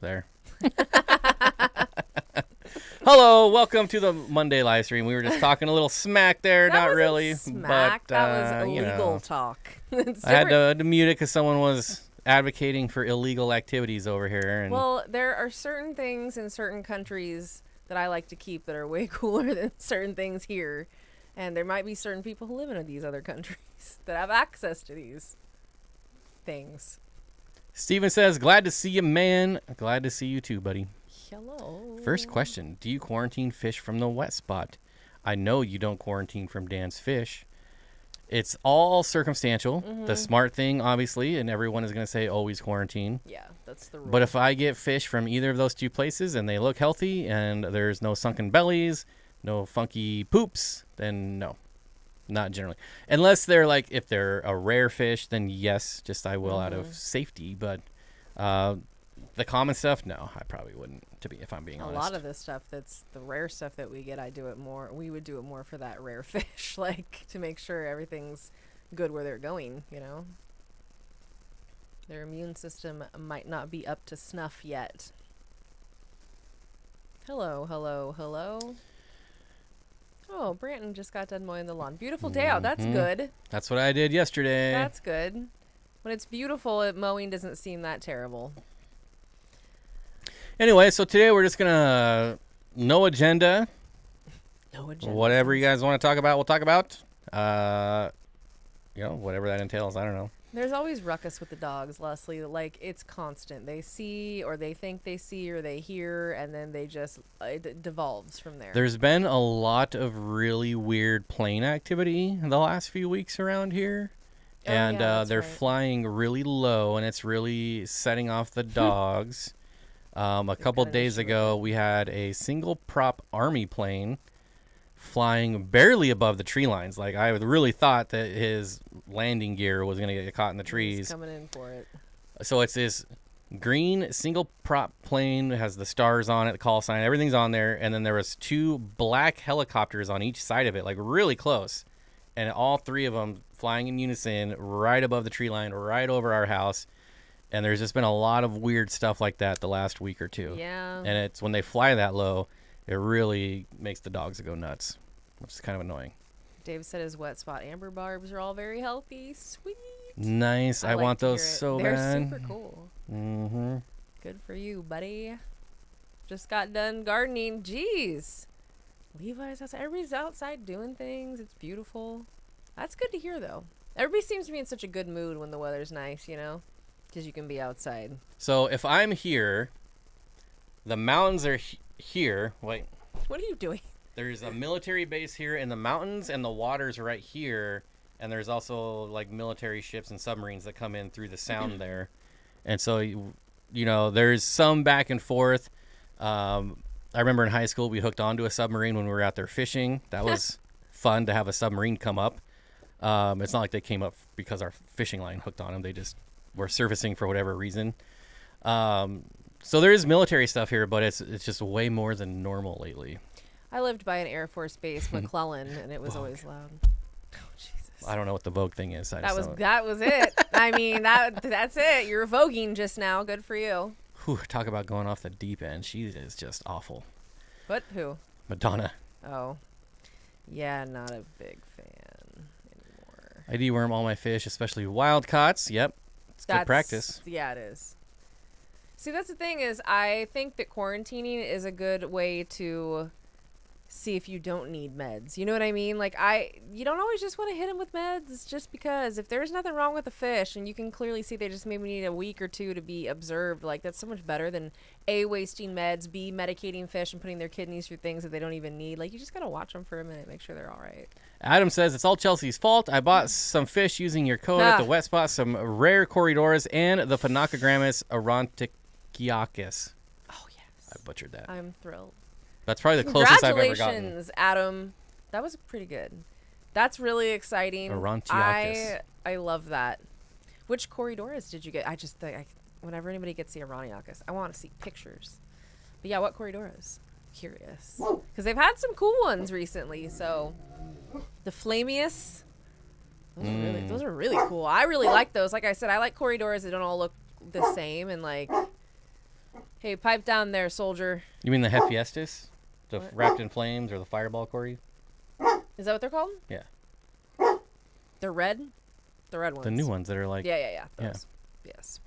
there. Hello, welcome to the Monday live stream. We were just talking a little smack there, That not wasn't really, smack. but That was you illegal know, talk. It's I had different. to mute it because someone was advocating for illegal activities over here. And Well, there are certain things in certain countries that I like to keep that are way cooler than certain things here, and there might be certain people who live in these other countries that have access to these things. Steven says, "Glad to see you, man. Glad to see you too, buddy." Hello. First question: do you quarantine fish from the wet spot? I know you don't quarantine from Dan's fish. It's all circumstantial. The smart thing, obviously, and everyone is going to say always quarantine. Yeah, that's the rule. But if I get fish from either of those two places and they look healthy and there's no sunken bellies, no funky poops, then no. Not generally. Unless they're like, if they're a rare fish, then yes, just I will out of safety. But the common stuff, no, I probably wouldn't, if I'm being honest. A lot of this stuff that's the rare stuff that we get, we would do it more for that rare fish, like to make sure everything's good where they're going, you know? Their immune system might not be up to snuff yet. Hello, hello, hello. Oh, Branton just got done mowing the lawn. Beautiful day out. That's good. That's what I did yesterday. That's good. When it's beautiful, mowing doesn't seem that terrible. Anyway, so today we're just going to, no agenda. No agenda. Whatever you guys want to talk about, we'll talk about. Whatever that entails, I don't know. There's always ruckus with the dogs, Leslie. Like, it's constant. They see, or they think they see, or they hear, and then they just, it devolves from there. There's been a lot of really weird plane activity the last few weeks around here. Oh, And yeah, they're right. flying really low, and it's really setting off the dogs. A couple kinda days sure. ago, we had a single prop army plane flying barely above the tree lines. Like, I really thought that his landing gear was going to get caught in the He's trees. coming in for it. So it's this green single prop plane, has the stars on it, the call sign, everything's on there. And then there was two black helicopters on each side of it, like really close. And all three of them flying in unison right above the tree line, right over our house. And there's just been a lot of weird stuff like that the last week or two. Yeah. And it's when they fly that low, it really makes the dogs go nuts, which is kind of annoying. Dave said his wet spot amber barbs are all very healthy. Sweet. Nice. I like want to those hear it. so They're bad. super cool. Mm-hmm. Good for you, buddy. Just got done gardening. Jeez. Levi's outside. Everybody's outside doing things. It's beautiful. That's good to hear, though. Everybody seems to be in such a good mood when the weather's nice, you know? Because you can be outside. So if I'm here, the mountains are here. Wait, What are you doing? there's a military base here in the mountains, and the water's right here. And there's also like military ships and submarines that come in through the sound there. And so, there's some back and forth. I remember in high school, we hooked onto a submarine when we were out there fishing. That was fun to have a submarine come up. It's not like they came up because our fishing line hooked on them. They just were surfacing for whatever reason. So there is military stuff here, but it's just way more than normal lately. I lived by an Air Force base, McClellan, and it was always loud. Oh, Jesus. I don't know what the Vogue thing is. That was it. I mean, that's it. You're voguing just now. Good for you. Talk about going off the deep end. She is just awful. What? Who? Madonna. Oh. Yeah, not a big fan anymore. I deworm all my fish, especially wild caughts. Yep. It's good practice. Yeah, it is. See, that's the thing is I think that quarantining is a good way to see if you don't need meds. You know what I mean? Like, you don't always just want to hit them with meds just because if there's nothing wrong with the fish and you can clearly see they just maybe need a week or two to be observed, like that's so much better than A, wasting meds, B, medicating fish and putting their kidneys through things that they don't even need. Like, you just got to watch them for a minute, make sure they're all right. Adam says, it's all Chelsea's fault. I bought some fish using your code at the wet spot, some rare corridors, and the Phenocogrammus arontikiakis. Oh, yes. I butchered that. I'm thrilled. That's probably the closest I've ever gotten. Congratulations, Adam. That was pretty good. That's really exciting. Arontiakis. I love that. Which corridors did you get? I just think whenever anybody gets the Arontiakis, I want to see pictures. But yeah, what corridors? Curious. Because they've had some cool ones recently. So the Flamius, those are really cool. I really like those. Like I said, I like corridors that don't all look the same and like Hey, pipe down there, soldier. You mean the Hephaestus? The What? wrapped in flames or the fireball, Corey? Is that what they're called? Yeah. They're red? The red ones. The new ones that are like... Yeah. Yeah. Those. Yes.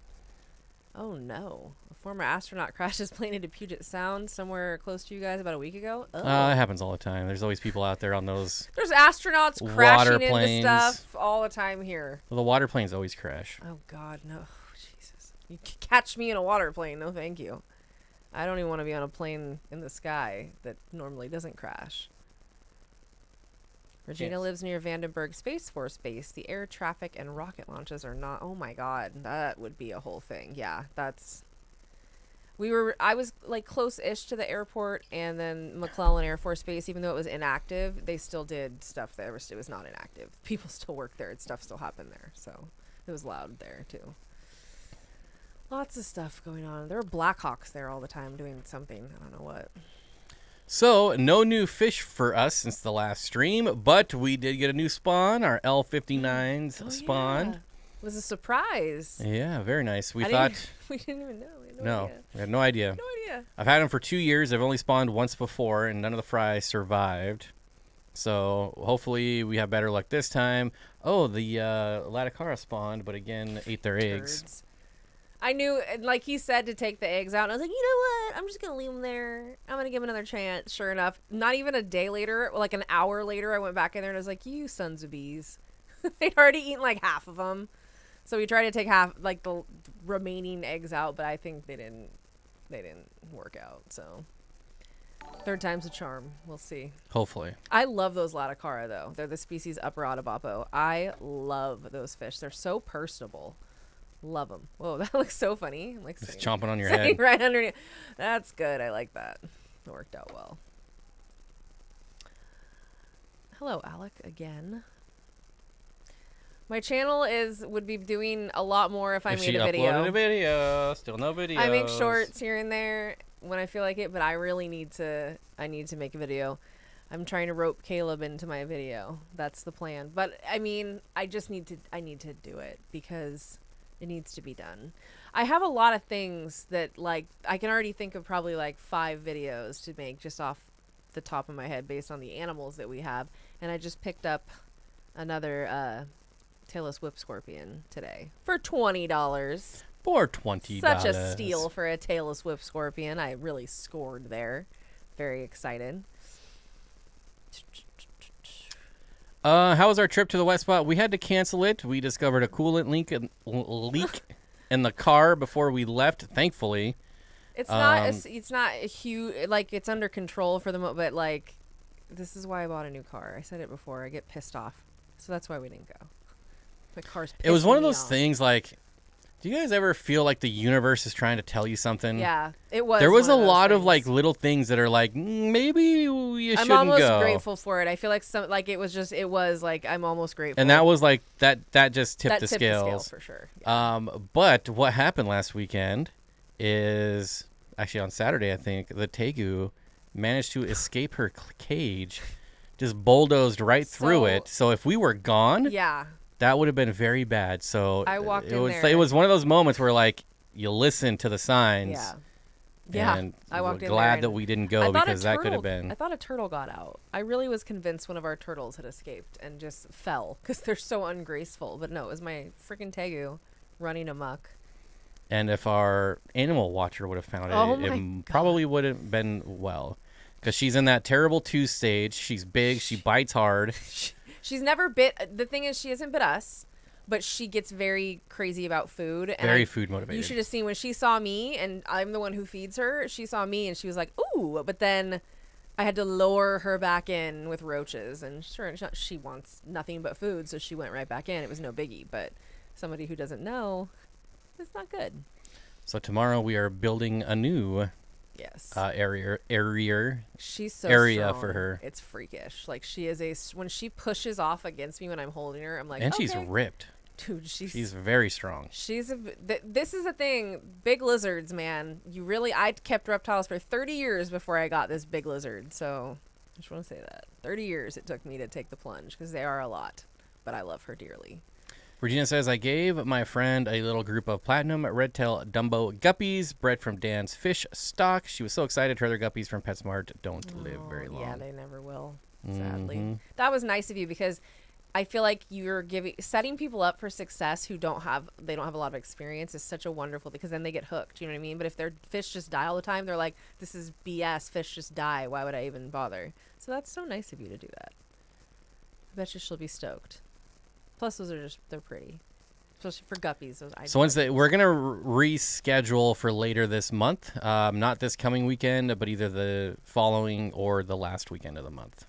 Oh, no. A former astronaut crashes plane into Puget Sound somewhere close to you guys about a week ago. Oh. It happens all the time. There's always people out there on those... There's astronauts Water crashing into planes. stuff all the time here. Well, the water planes always crash. Oh, God, no. Oh, Jesus. You catch me in a water plane. No, thank you. I don't even want to be on a plane in the sky that normally doesn't crash. Regina Yes. lives near Vandenberg Space Force Base. The air traffic and rocket launches are not... Oh, my God. That would be a whole thing. Yeah, that's... I was, like, close-ish to the airport, and then McClellan Air Force Base, even though it was inactive, they still did stuff there. It was not inactive. People still worked there, and stuff still happened there, so it was loud there, too. Lots of stuff going on. There were Blackhawks there all the time doing something. I don't know what. So, no new fish for us since the last stream, but we did get a new spawn. Our L59s spawned. Yeah. It was a surprise. Yeah, very nice. We We didn't even know. We had no idea. we had no idea. No idea. I've had them for 2 years. I've only spawned once before, and none of the fry survived. So, hopefully, we have better luck this time. Oh, the Laticara spawned, but again, ate their eggs. Turds. I knew, like he said, to take the eggs out. And I was like, you know what? I'm just going to leave them there. I'm going to give them another chance. Sure enough, not even a day later, like an hour later, I went back in there and I was like, you sons of bees. They'd already eaten like half of them. So we tried to take half, like the remaining eggs out, but I think they didn't work out. So third time's a charm. We'll see. Hopefully. I love those Laticara, though. They're the species Upper Otabapo. I love those fish. They're so personable. Love them. Whoa, that looks so funny. I'm like It's sitting, chomping on your sitting head. right underneath. That's good. I like that. It worked out well. Hello, Alec, again. My channel would be doing a lot more if I If made she a video. uploaded a video, still no video. I make shorts here and there when I feel like it, but I really need to make a video. I'm trying to rope Caleb into my video. That's the plan. But I mean, I need to do it because it needs to be done. I have a lot of things that, like, I can already think of probably like 5 videos to make just off the top of my head based on the animals that we have. And I just picked up another tailless whip scorpion today for $20. For $20. Such a steal for a tailless whip scorpion. I really scored there. Very excited. How was our trip to the wet spot? We had to cancel it. We discovered a coolant leak in the car before we left, thankfully. It's not a huge, like, it's under control for the moment, but like, this is why I bought a new car. I said it before. I get pissed off. So that's why we didn't go. My car's pissing It was one of me those off. things like, do you guys ever feel like the universe is trying to tell you something? Yeah, it was. There was one a of those lot of things. like little things that are like, maybe you I'm shouldn't almost go. grateful for it. I feel like I'm almost grateful. And that was like that just tipped the tipped scales. for sure. Yeah. But what happened last weekend is actually on Saturday, I think, the Tegu managed to escape her cage, just bulldozed right through So- it. So if we were gone, Yeah. that would have been very bad. So I walked it in was there. it was one of those moments where like you listen to the signs. Yeah. Yeah. And I walked we're in glad there that and we didn't I go thought because that could have been. I thought a turtle got out. I really was convinced one of our turtles had escaped and just fell because they're so ungraceful. But no, it was my freaking Tegu running amok. And if our animal watcher would have found it, Oh my it God. probably wouldn't been well. Because she's in that terrible 2 stage. She's big. She bites hard. She's never bit. The thing is, she hasn't bit us, but she gets very crazy about food. And Very food motivated. You should have seen when she saw me, and I'm the one who feeds her. She saw me, and she was like, "Ooh!" But then I had to lower her back in with roaches, and sure, she wants nothing but food, so she went right back in. It was no biggie. But somebody who doesn't know, it's not good. So tomorrow we are building a new Yes. area. She's so area strong. for her. It's freakish. Like, she is when she pushes off against me when I'm holding her, I'm like, And okay. she's ripped. Dude, She's very strong. This is the thing. Big lizards, man. I kept reptiles for 30 years before I got this big lizard. So I just want to say that 30 years it took me to take the plunge because they are a lot, but I love her dearly. Regina says, I gave my friend a little group of platinum red-tail Dumbo guppies bred from Dan's fish stock. She was so excited. Her other guppies from PetSmart don't live very long. Yeah, they never will, sadly. Mhm. That was nice of you because I feel like you're setting people up for success who don't have a lot of experience is such a wonderful thing because then they get hooked. You know what I mean? But if their fish just die all the time, they're like, this is BS. Fish just die. Why would I even bother? So that's so nice of you to do that. I bet you she'll be stoked. Plus, they're pretty. Especially for guppies. So we're going to reschedule for later this month. Not this coming weekend, but either the following or the last weekend of the month.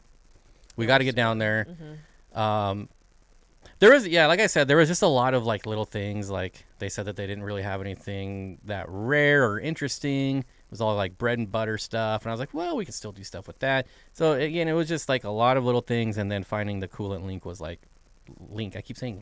We got to get down there. Mm-hmm. There was, like I said, there was just a lot of like little things. Like they said that they didn't really have anything that rare or interesting. It was all like bread and butter stuff. And I was like, well, we can still do stuff with that. So again, it was just like a lot of little things. And then finding the coolant link was like, I keep saying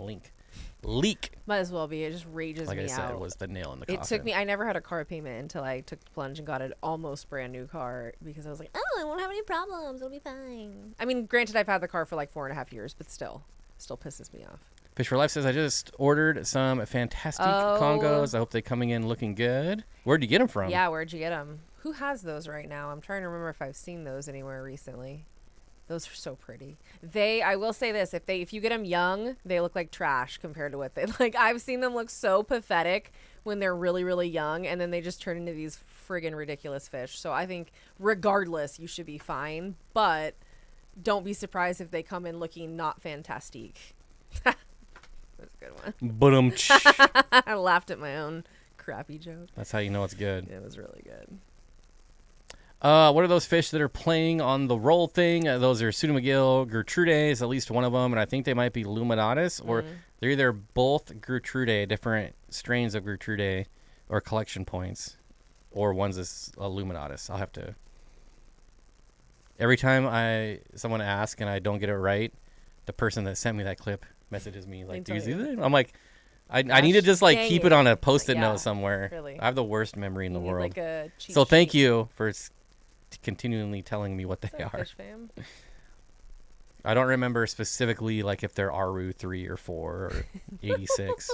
leak. Might as well be. It just rages like me out. Like I said, it was the nail in the coffin. It took me. I never had a car payment until I took the plunge and got an almost brand new car because I was like, oh, I won't have any problems. It'll be fine. I mean, granted, I've had the car for like 4.5 years, but still pisses me off. Fish for Life says, I just ordered some fantastic Congos. I hope they're coming in looking good. Where'd you get them from? Yeah, where'd you get them? Who has those right now? I'm trying to remember if I've seen those anywhere recently. Those are so pretty. I will say this, if you get them young, they look like trash compared to what they like. I've seen them look so pathetic when they're really, really young, and then they just turn into these friggin' ridiculous fish. So I think regardless, you should be fine, but don't be surprised if they come in looking not fantastic. That's a good one. I laughed at my own crappy joke. That's how you know it's good. It was really good. What are those fish that are playing on the roll thing? Those are Pseudomagil Gertrudes, at least one of them, and I think they might be Luminatus, or they're either both Gertrude, different strains of Gertrude, or collection points, or one's a Luminatus. I'll have to. Every time someone asks and I don't get it right, the person that sent me that clip messages me like, "Do you see that?" I'm like, I need to just like keep it on a post-it note somewhere. Really. I have the worst memory in the world. Like a cheat so thank sheet. you for continually telling me what they are. Fish fam? I don't remember specifically like if they're Aru 3 or 4 or 86.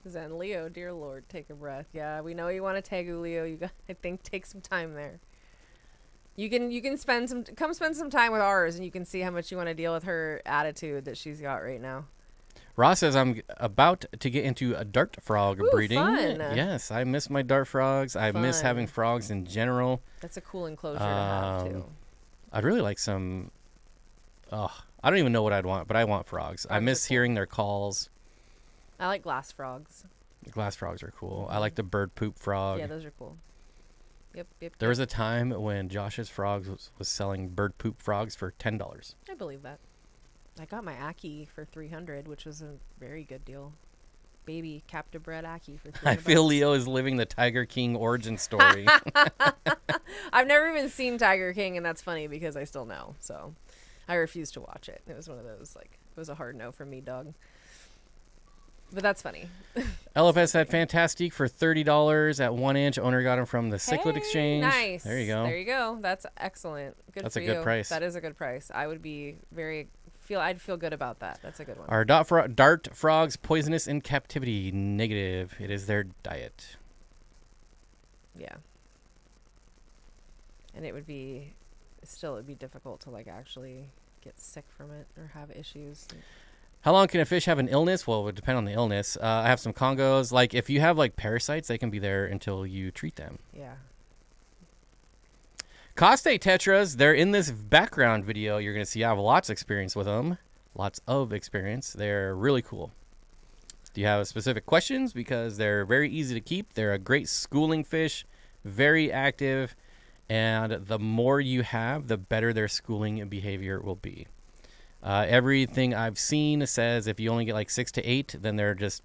Zen Leo, dear Lord, take a breath. Yeah, we know you want to Tegu, Leo. You got, I think, take some time there. You can spend some time with ours, and you can see how much you want to deal with her attitude that she's got right now. Ross says, I'm about to get into a dart frog breeding. Fun. Yes, I miss my dart frogs. I miss having frogs in general. That's a cool enclosure to have, too. I'd really like some... Oh, I don't even know what I'd want, but I want frogs. I miss hearing their calls. I like glass frogs. The glass frogs are cool. I like the bird poop frog. Yeah, those are cool. Yep. There was a time when Josh's Frogs was selling bird poop frogs for $10. I believe that. I got my Aki for $300, which was a very good deal. Baby captive bred Aki for $300. I feel Leo is living the Tiger King origin story. I've never even seen Tiger King, and that's funny because I still know. So I refused to watch it. It was one of those, like, it was a hard no from me, dog. But that's funny. LFS had Fantastique for $30 at 1 inch. Owner got him from the Cichlid Exchange. Nice. There you go. There you go. That's excellent. That's for a good you. price. That is a good price. I would be I'd feel good about that. That's a good one. Our dart frogs poisonous in captivity. Negative. It is their diet. Yeah. And it would be difficult to like actually get sick from it or have issues. How long can a fish have an illness? Well, it would depend on the illness. I have some Congos. Like, if you have, like, parasites, they can be there until you treat them. Yeah. Coste Tetras, they're in this background video. You're going to see I have lots of experience with them. Lots of experience. They're really cool. Do you have specific questions? Because they're very easy to keep. They're a great schooling fish, very active, and the more you have, the better their schooling and behavior will be. Everything I've seen says if you only get like 6 to 8, then they're just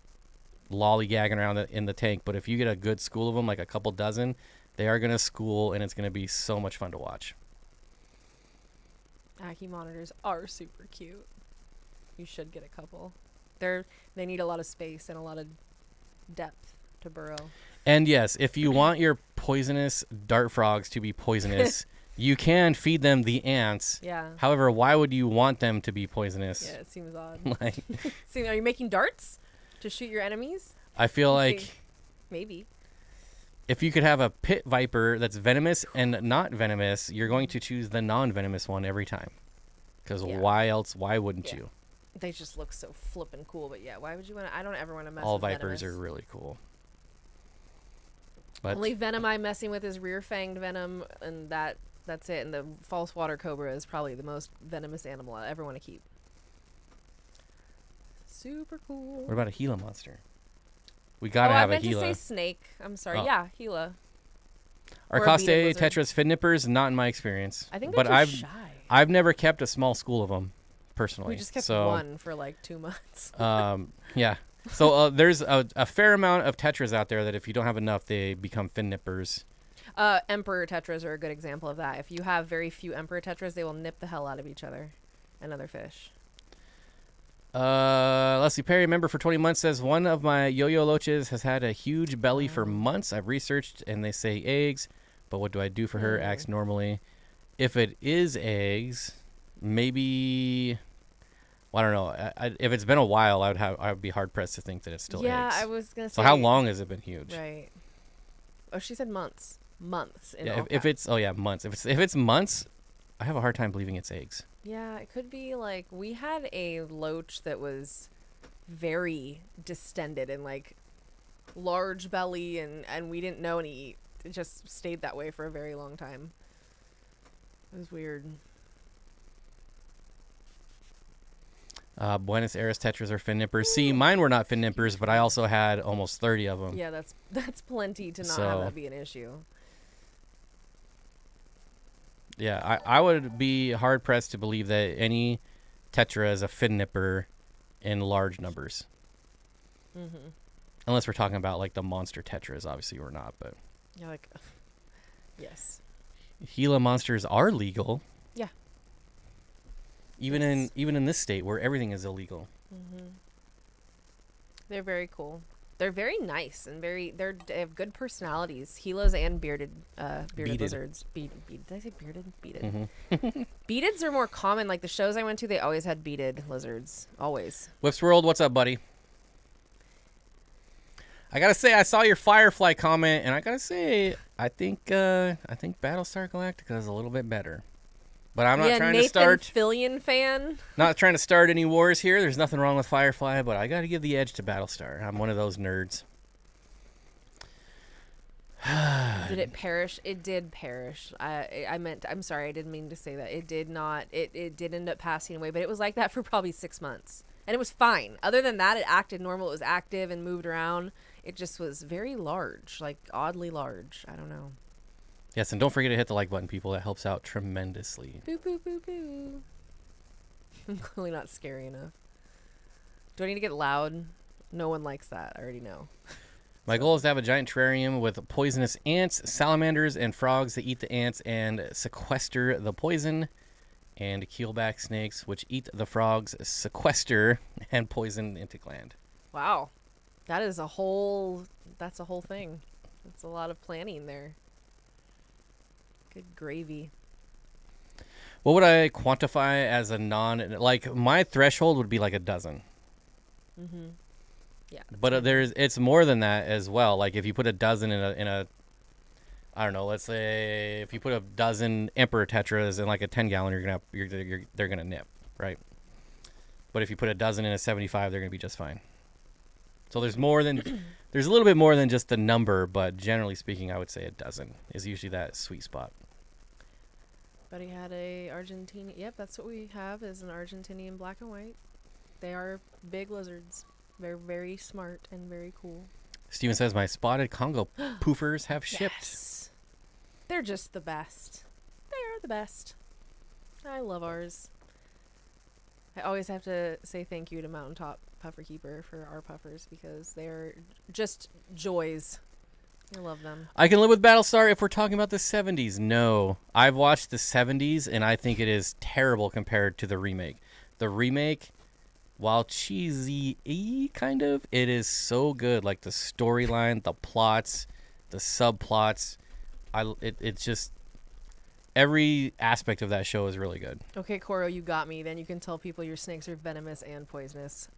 lollygagging around in the tank. But if you get a good school of them, like a couple dozen, they are going to school, and it's going to be so much fun to watch. Aki monitors are super cute. You should get a couple. They need a lot of space and a lot of depth to burrow. And yes, if you want your poisonous dart frogs to be poisonous, You can feed them the ants. Yeah. However, why would you want them to be poisonous? Yeah, it seems odd. Like, See, are you making darts to shoot your enemies? I feel Okay. like Maybe. if you could have a pit viper that's venomous and not venomous, you're going to choose the non-venomous one every time. Because Yeah. why else? Why wouldn't Yeah. you? They just look so flippin' cool, but yeah, why would you want to? I don't ever want to mess All with vipers venomous. are really cool. But Only venom I'm messing with is rear fanged venom, and that's it. And the false water cobra is probably the most venomous animal I ever want to keep. Super cool. what about a Gila monster? We gotta have I a meant to Gila. say snake. I'm sorry. Oh. Yeah, Gila. Or a Arcaste beaded lizard. tetras fin nippers, not in my experience. I think they're but just shy. I've never kept a small school of them personally. We just kept so, one for like 2 months. Yeah. So there's a fair amount of tetras out there that if you don't have enough, they become fin nippers. Emperor tetras are a good example of that. If you have very few emperor tetras, they will nip the hell out of each other and other fish. Leslie Perry, member for 20 months, says one of my yo-yo loaches has had a huge belly for months. I've researched and they say eggs, but what do I do for her? Acts normally. If it is eggs, maybe, well, I don't know. If it's been a while, I would be hard pressed to think that it's still eggs. Yeah, I was gonna say. So how long has it been huge? Right. Oh, she said months. Months. In Yeah, all if caps. it's months. If it's months, I have a hard time believing it's eggs. Yeah, it could be like we had a loach that was very distended and like large belly, and we didn't know, and it just stayed that way for a very long time. It was weird. Buenos Aires tetras are fin nippers. See, mine were not fin nippers, but I also had almost 30 of them. Yeah, that's plenty to not So- have that be an issue. Yeah, I would be hard pressed to believe that any tetra is a fin nipper in large numbers. Mm-hmm. Unless we're talking about like the monster tetras, obviously we're not. But Yeah, like yes. Gila monsters are legal. Yeah. Even Yes. in this state where everything is illegal. Mm-hmm. They're very cool. They're very nice and they have good personalities. Gilas and bearded Beaded. lizards. Did I say bearded? Beaded. Mm-hmm. Beadeds are more common. Like the shows I went to, they always had beaded lizards. Always. Whips World, what's up, buddy? I gotta say, I saw your Firefly comment, and I gotta say, I think Battlestar Galactica is a little bit better. But I'm not trying Nathan to start. Fillion fan. Not trying to start any wars here. There's nothing wrong with Firefly, but I got to give the edge to Battlestar. I'm one of those nerds. Did it perish? It did perish. I'm sorry. I didn't mean to say that. It did not. It did end up passing away, but it was like that for probably 6 months. And it was fine. Other than that, it acted normal. It was active and moved around. It just was very large, like oddly large. I don't know. Yes, and don't forget to hit the like button, people. That helps out tremendously. Boo, boo, boo, boo. I'm clearly not scary enough. Do I need to get loud? No one likes that. I already know. My goal is to have a giant terrarium with poisonous ants, salamanders, and frogs that eat the ants and sequester the poison, and keelback snakes, which eat the frogs, sequester, and poison into gland. Wow. That's a whole thing. That's a lot of planning there. Good gravy. What would I quantify as a like my threshold would be like a dozen. Mm-hmm. Yeah. But it's more than that as well. Like if you put a dozen in a I don't know, let's say if you put a dozen Emperor Tetras in like a 10-gallon, they're gonna nip, right? But if you put a dozen in a 75, they're gonna be just fine. So there's a little bit more than just the number, but generally speaking, I would say a dozen is usually that sweet spot. But he had a Argentinian. Yep, that's what we have is an Argentinian black and white. They are big lizards. They're very smart and very cool. Steven says my spotted Congo poofers have shipped. Yes. They're just the best. They are the best. I love ours. I always have to say thank you to Mountaintop Puffer Keeper for our puffers because they're just joys. I love them. I can live with Battlestar if we're talking about the 70s. No. I've watched the 70s, and I think it is terrible compared to the remake. The remake, while cheesy kind of, it is so good. Like the storyline, the plots, the subplots. It's just every aspect of that show is really good. Okay, Coro, you got me. Then you can tell people your snakes are venomous and poisonous.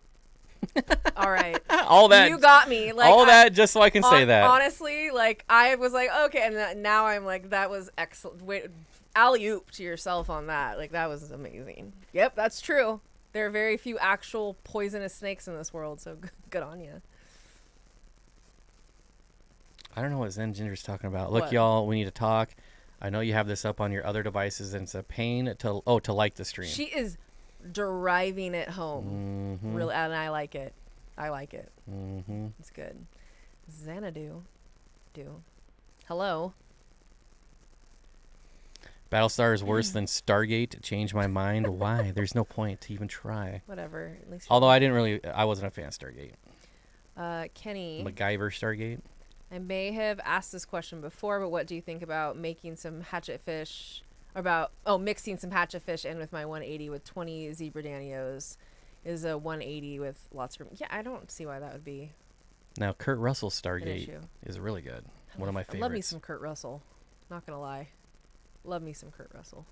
All right. All that. You got me. Like all that just so I can say that. Honestly, like I was like, okay, and now I'm like, that was excellent. Wait, alley-oop to yourself on that. Like that was amazing. Yep, that's true. There are very few actual poisonous snakes in this world, so good on you. I don't know what Zen Ginger's talking about. Look, What? y'all, we need to talk. I know you have this up on your other devices, and it's a pain to like the stream. She is driving it home. Mm-hmm. Really, and I like it. I like it. Mm-hmm. It's good. Xanadu. Hello. Battlestar is worse than Stargate. Change my mind. Why? There's no point to even try. Whatever. At least. Although I wasn't a fan of Stargate. Kenny. MacGyver Stargate. I may have asked this question before, but what do you think about making some hatchet fish? Mixing some hatchet fish in with my 180 with 20 zebra danios is a 180 with lots of room. Yeah, I don't see why that would be Now, Kurt Russell's an Stargate issue. is really good. One of my I favorites. love me some Kurt Russell. Not gonna lie, love me some Kurt Russell.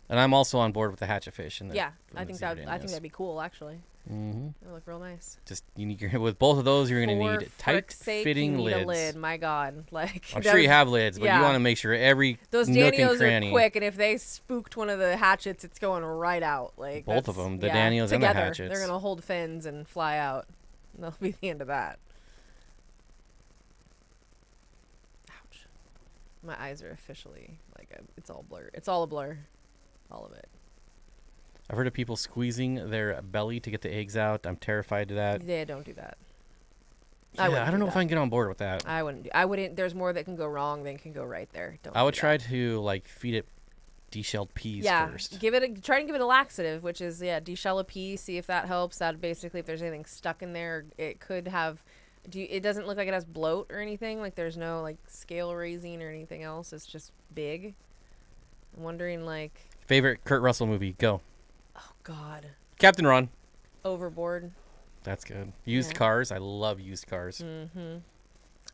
And I'm also on board with the hatchet fish. And Yeah, the I think zebra that'd be cool actually. Mm-hmm. They look real nice. Just with both of those, you're gonna For need tight frick's fitting sake, you need lids. a lid. My God, like I'm sure you have lids, but yeah. you want to make sure every those nook and Daniels cranny. are quick, and if they spooked one of the hatchets, it's going right out. Like Both of them, the yeah, Daniels and the together, hatchets. They're gonna hold fins and fly out. And that'll be the end of that. Ouch! My eyes are officially it's all blur. It's all a blur, all of it. I've heard of people squeezing their belly to get the eggs out. I'm terrified of that. Yeah, don't do that. Yeah, I don't know if I can get on board with that. I wouldn't. There's more that can go wrong than can go right there. Don't. I would do try that. to feed it deshelled peas first. Try and give it a laxative, which is deshell a pea, see if that helps. That basically, if there's anything stuck in there, it could have. It doesn't look like it has bloat or anything. Like there's no scale raising or anything else. It's just big. I'm wondering Favorite Kurt Russell movie? Go. Oh God. Captain Ron. Overboard. That's good. Used cars. I love used cars. Mm-hmm.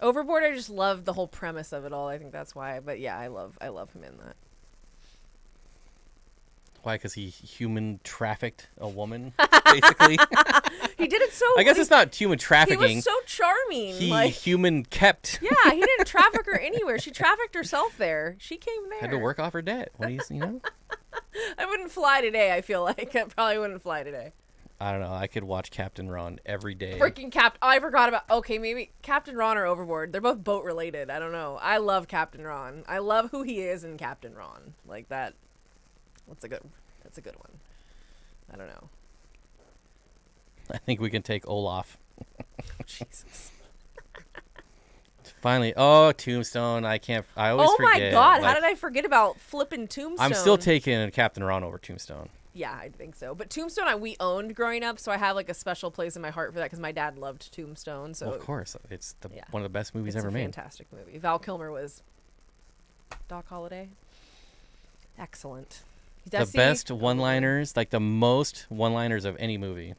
Overboard. I just love the whole premise of it all. I think that's why. But yeah, I love him in that. Why? Because he human trafficked a woman, basically. He did it so. I guess it's not human trafficking. He was so charming. He human kept. Yeah, he didn't traffic her anywhere. She trafficked herself there. She came there. Had to work off her debt. What do you know? I wouldn't fly today. I feel like I probably wouldn't fly today. I don't know. I could watch Captain Ron every day. Freaking Captain. Oh, I forgot about. Okay, maybe Captain Ron or Overboard. They're both boat related. I don't know. I love Captain Ron. I love who he is in Captain Ron. Like that. That's a good one. I don't know. I think we can take Olaf. Jesus. Finally, Tombstone. I always forget. My God! How did I forget about flipping Tombstone? I'm still taking Captain Ron over Tombstone. Yeah, I think so. But Tombstone, we owned growing up, so I have a special place in my heart for that because my dad loved Tombstone. So well, of course, it's one of the best movies ever made. Fantastic movie. Val Kilmer was Doc Holliday. Excellent. The best one-liners, the most one-liners of any movie.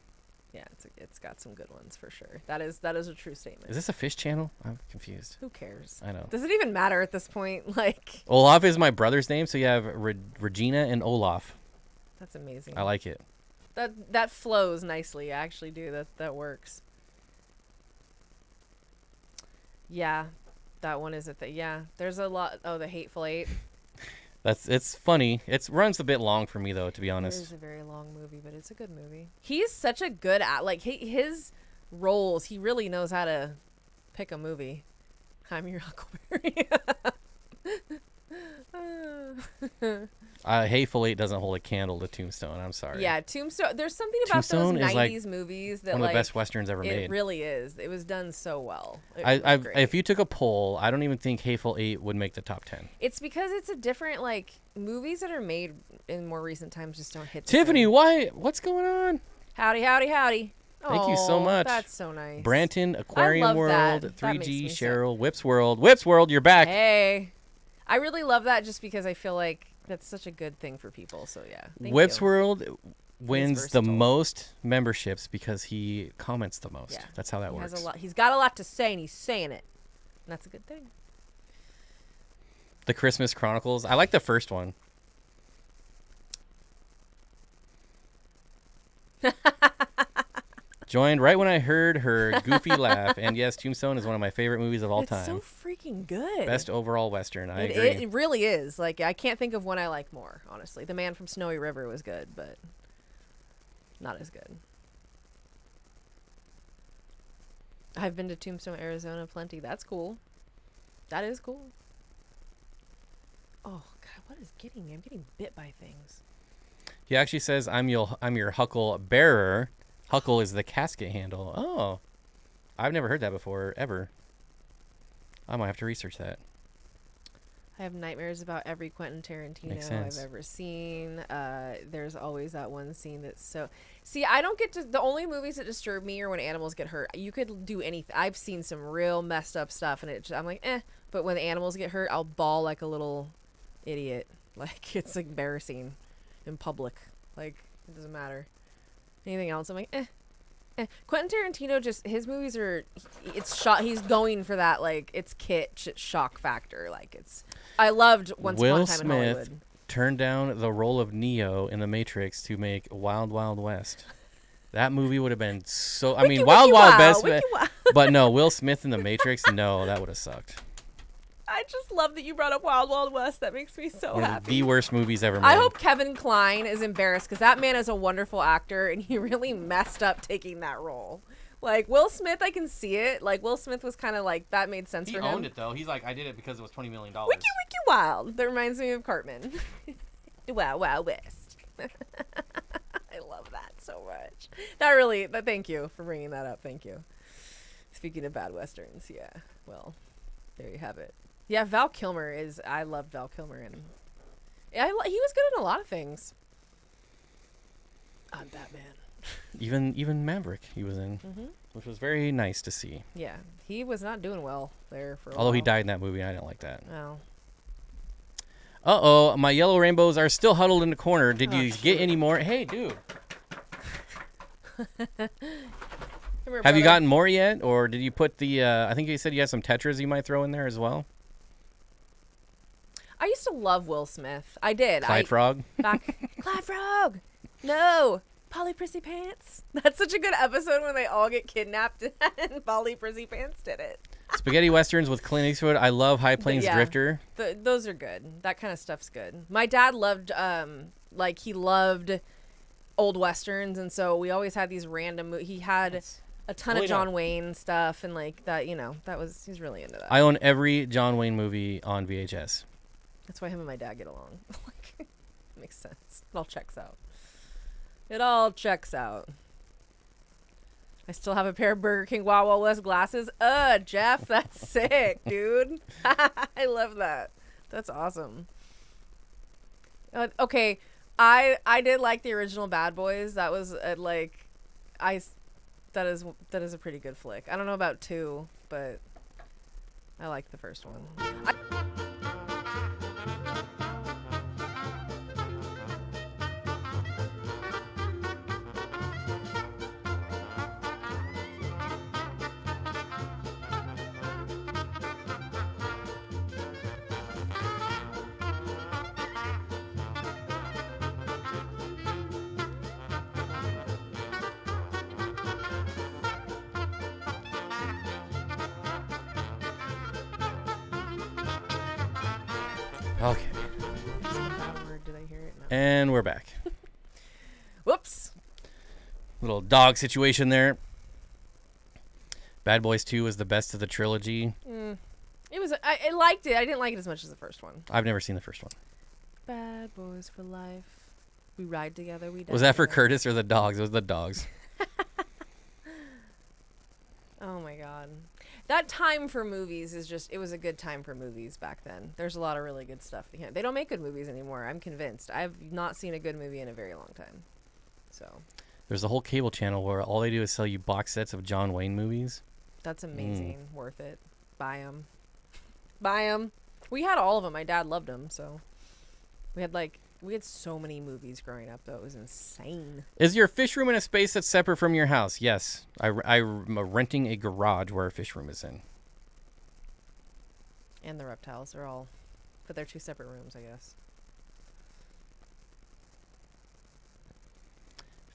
Yeah, it's got some good ones for sure. That is a true statement. Is this a fish channel? I'm confused. Who cares? I know. Does it even matter at this point? Olaf is my brother's name, so you have Regina and Olaf. That's amazing. I like it. That flows nicely. I actually do. That works. Yeah, that one is a thing. Yeah, there's a lot. Oh, the Hateful Eight. It's funny. It runs a bit long for me though, to be honest. It is a very long movie, but it's a good movie. He's such a good his roles. He really knows how to pick a movie. I'm your Huckleberry. Hateful Eight doesn't hold a candle to Tombstone. I'm sorry. Yeah, Tombstone. There's something about Tombstone those is 90s movies that one of the best westerns ever made. It really is. It was done so well. If you took a poll, I don't even think Hateful Eight would make the top 10. It's because it's a different movies that are made in more recent times just don't hit. Tiffany, what's going on? Howdy, howdy, howdy. Thank you so much. That's so nice. Branton, Aquarium World, that. 3G, Cheryl, Whips World, you're back. Hey, I really love that just because I feel like that's such a good thing for people. So yeah, Whips World wins the most memberships because he comments the most. Yeah. That's how that works. He's got a lot to say, and he's saying it. And that's a good thing. The Christmas Chronicles. I like the first one. Joined right when I heard her goofy laugh. And yes, Tombstone is one of my favorite movies of all It's time. so freaking good. Best overall Western. I It, agree. it really is. Like, I can't think of one I like more, honestly. The Man from Snowy River was good, but not as good. I've been to Tombstone, Arizona plenty. That's cool. That is cool. Oh, God, what is getting me? I'm getting bit by things. He actually says, I'm your Huckle bearer. Huckle is the casket handle. Oh. I've never heard that before, ever. I might have to research that. I have nightmares about every Quentin Makes Tarantino sense. I've ever seen. There's always that one scene that's so... See, I don't get to... The only movies that disturb me are when animals get hurt. You could do anything. I've seen some real messed up stuff, and I'm like, eh. But when the animals get hurt, I'll bawl like a little idiot. Like, it's embarrassing in public. Like, it doesn't matter. Anything else, I'm like, eh. Quentin Tarantino, just his movies are, it's shot. He's going for that, like, it's kitsch, it's shock factor. Like, it's. I loved Once Upon a Time in Hollywood. Will Smith turned down the role of Neo in The Matrix to make Wild Wild West. That movie would have been so. I mean, Wild Wild West, but no, Will Smith in The Matrix. No, that would have sucked. I just love that you brought up Wild Wild West. That makes me so One of happy. the worst movies ever made. I hope Kevin Kline is embarrassed because that man is a wonderful actor and he really messed up taking that role. Like, Will Smith, I can see it. Like, Will Smith was kind of like, that made sense He for him. owned it, though. He's like, I did it because it was $20 million. Wiki Wiki Wild. That reminds me of Cartman. Wow, wow, West. I love that so much. Thank you for bringing that up. Thank you. Speaking of bad Westerns, yeah. Well, there you have it. Yeah, Val Kilmer is, I love Val Kilmer. And he was good in a lot of things. I'm Batman. Even Maverick he was in, which was very nice to see. Yeah, he was not doing well there for a Although he while. died in that movie, I didn't like that. Oh. Uh-oh, my yellow rainbows are still huddled in the corner. Did you shoot. get any more? Hey, dude. Come here, Have you brother. gotten more yet? Or did you put the, I think you said you had some Tetras you might throw in there as well? I used to love Will Smith. I did. Clyde Frog? Clyde Frog! No! Polly Prissy Pants. That's such a good episode when they all get kidnapped and Polly Prissy Pants did it. Spaghetti Westerns with Clint Eastwood. I love High Plains Yeah. Drifter. Those are good. That kind of stuff's good. My dad loved, he loved old Westerns, and so we always had these random, he had a ton of John Wayne stuff, and like that, he's really into that. I own every John Wayne movie on VHS. That's why him and my dad get along. Like, makes sense. It all checks out. It all checks out. I still have a pair of Burger King Wild Wild West glasses. Jeff, that's sick, dude. I love that. That's awesome. Okay, I did like the original Bad Boys. That was that is a pretty good flick. I don't know about 2, but I like the first one. Okay. Did I hear it? No. And we're back. Whoops. Little dog situation there. Bad Boys 2 was the best of the trilogy. It was. I liked it. I didn't like it as much as the first one. I've never seen the first one. Bad boys for life. We ride together. We die Was that for together. Curtis or the dogs? It was the dogs. Oh my god. That time for movies is just, it was a good time for movies back then. There's a lot of really good stuff. They don't make good movies anymore. I'm convinced. I've not seen a good movie in a very long time. So. There's a whole cable channel where all they do is sell you box sets of John Wayne movies. That's amazing. Worth it. Buy them. Buy them. We had all of them. My dad loved them. So we had so many movies growing up, though. It was insane. Is your fish room in a space that's separate from your house? Yes. I'm renting a garage where a fish room is in. And the reptiles are all but they're 2 separate rooms, I guess.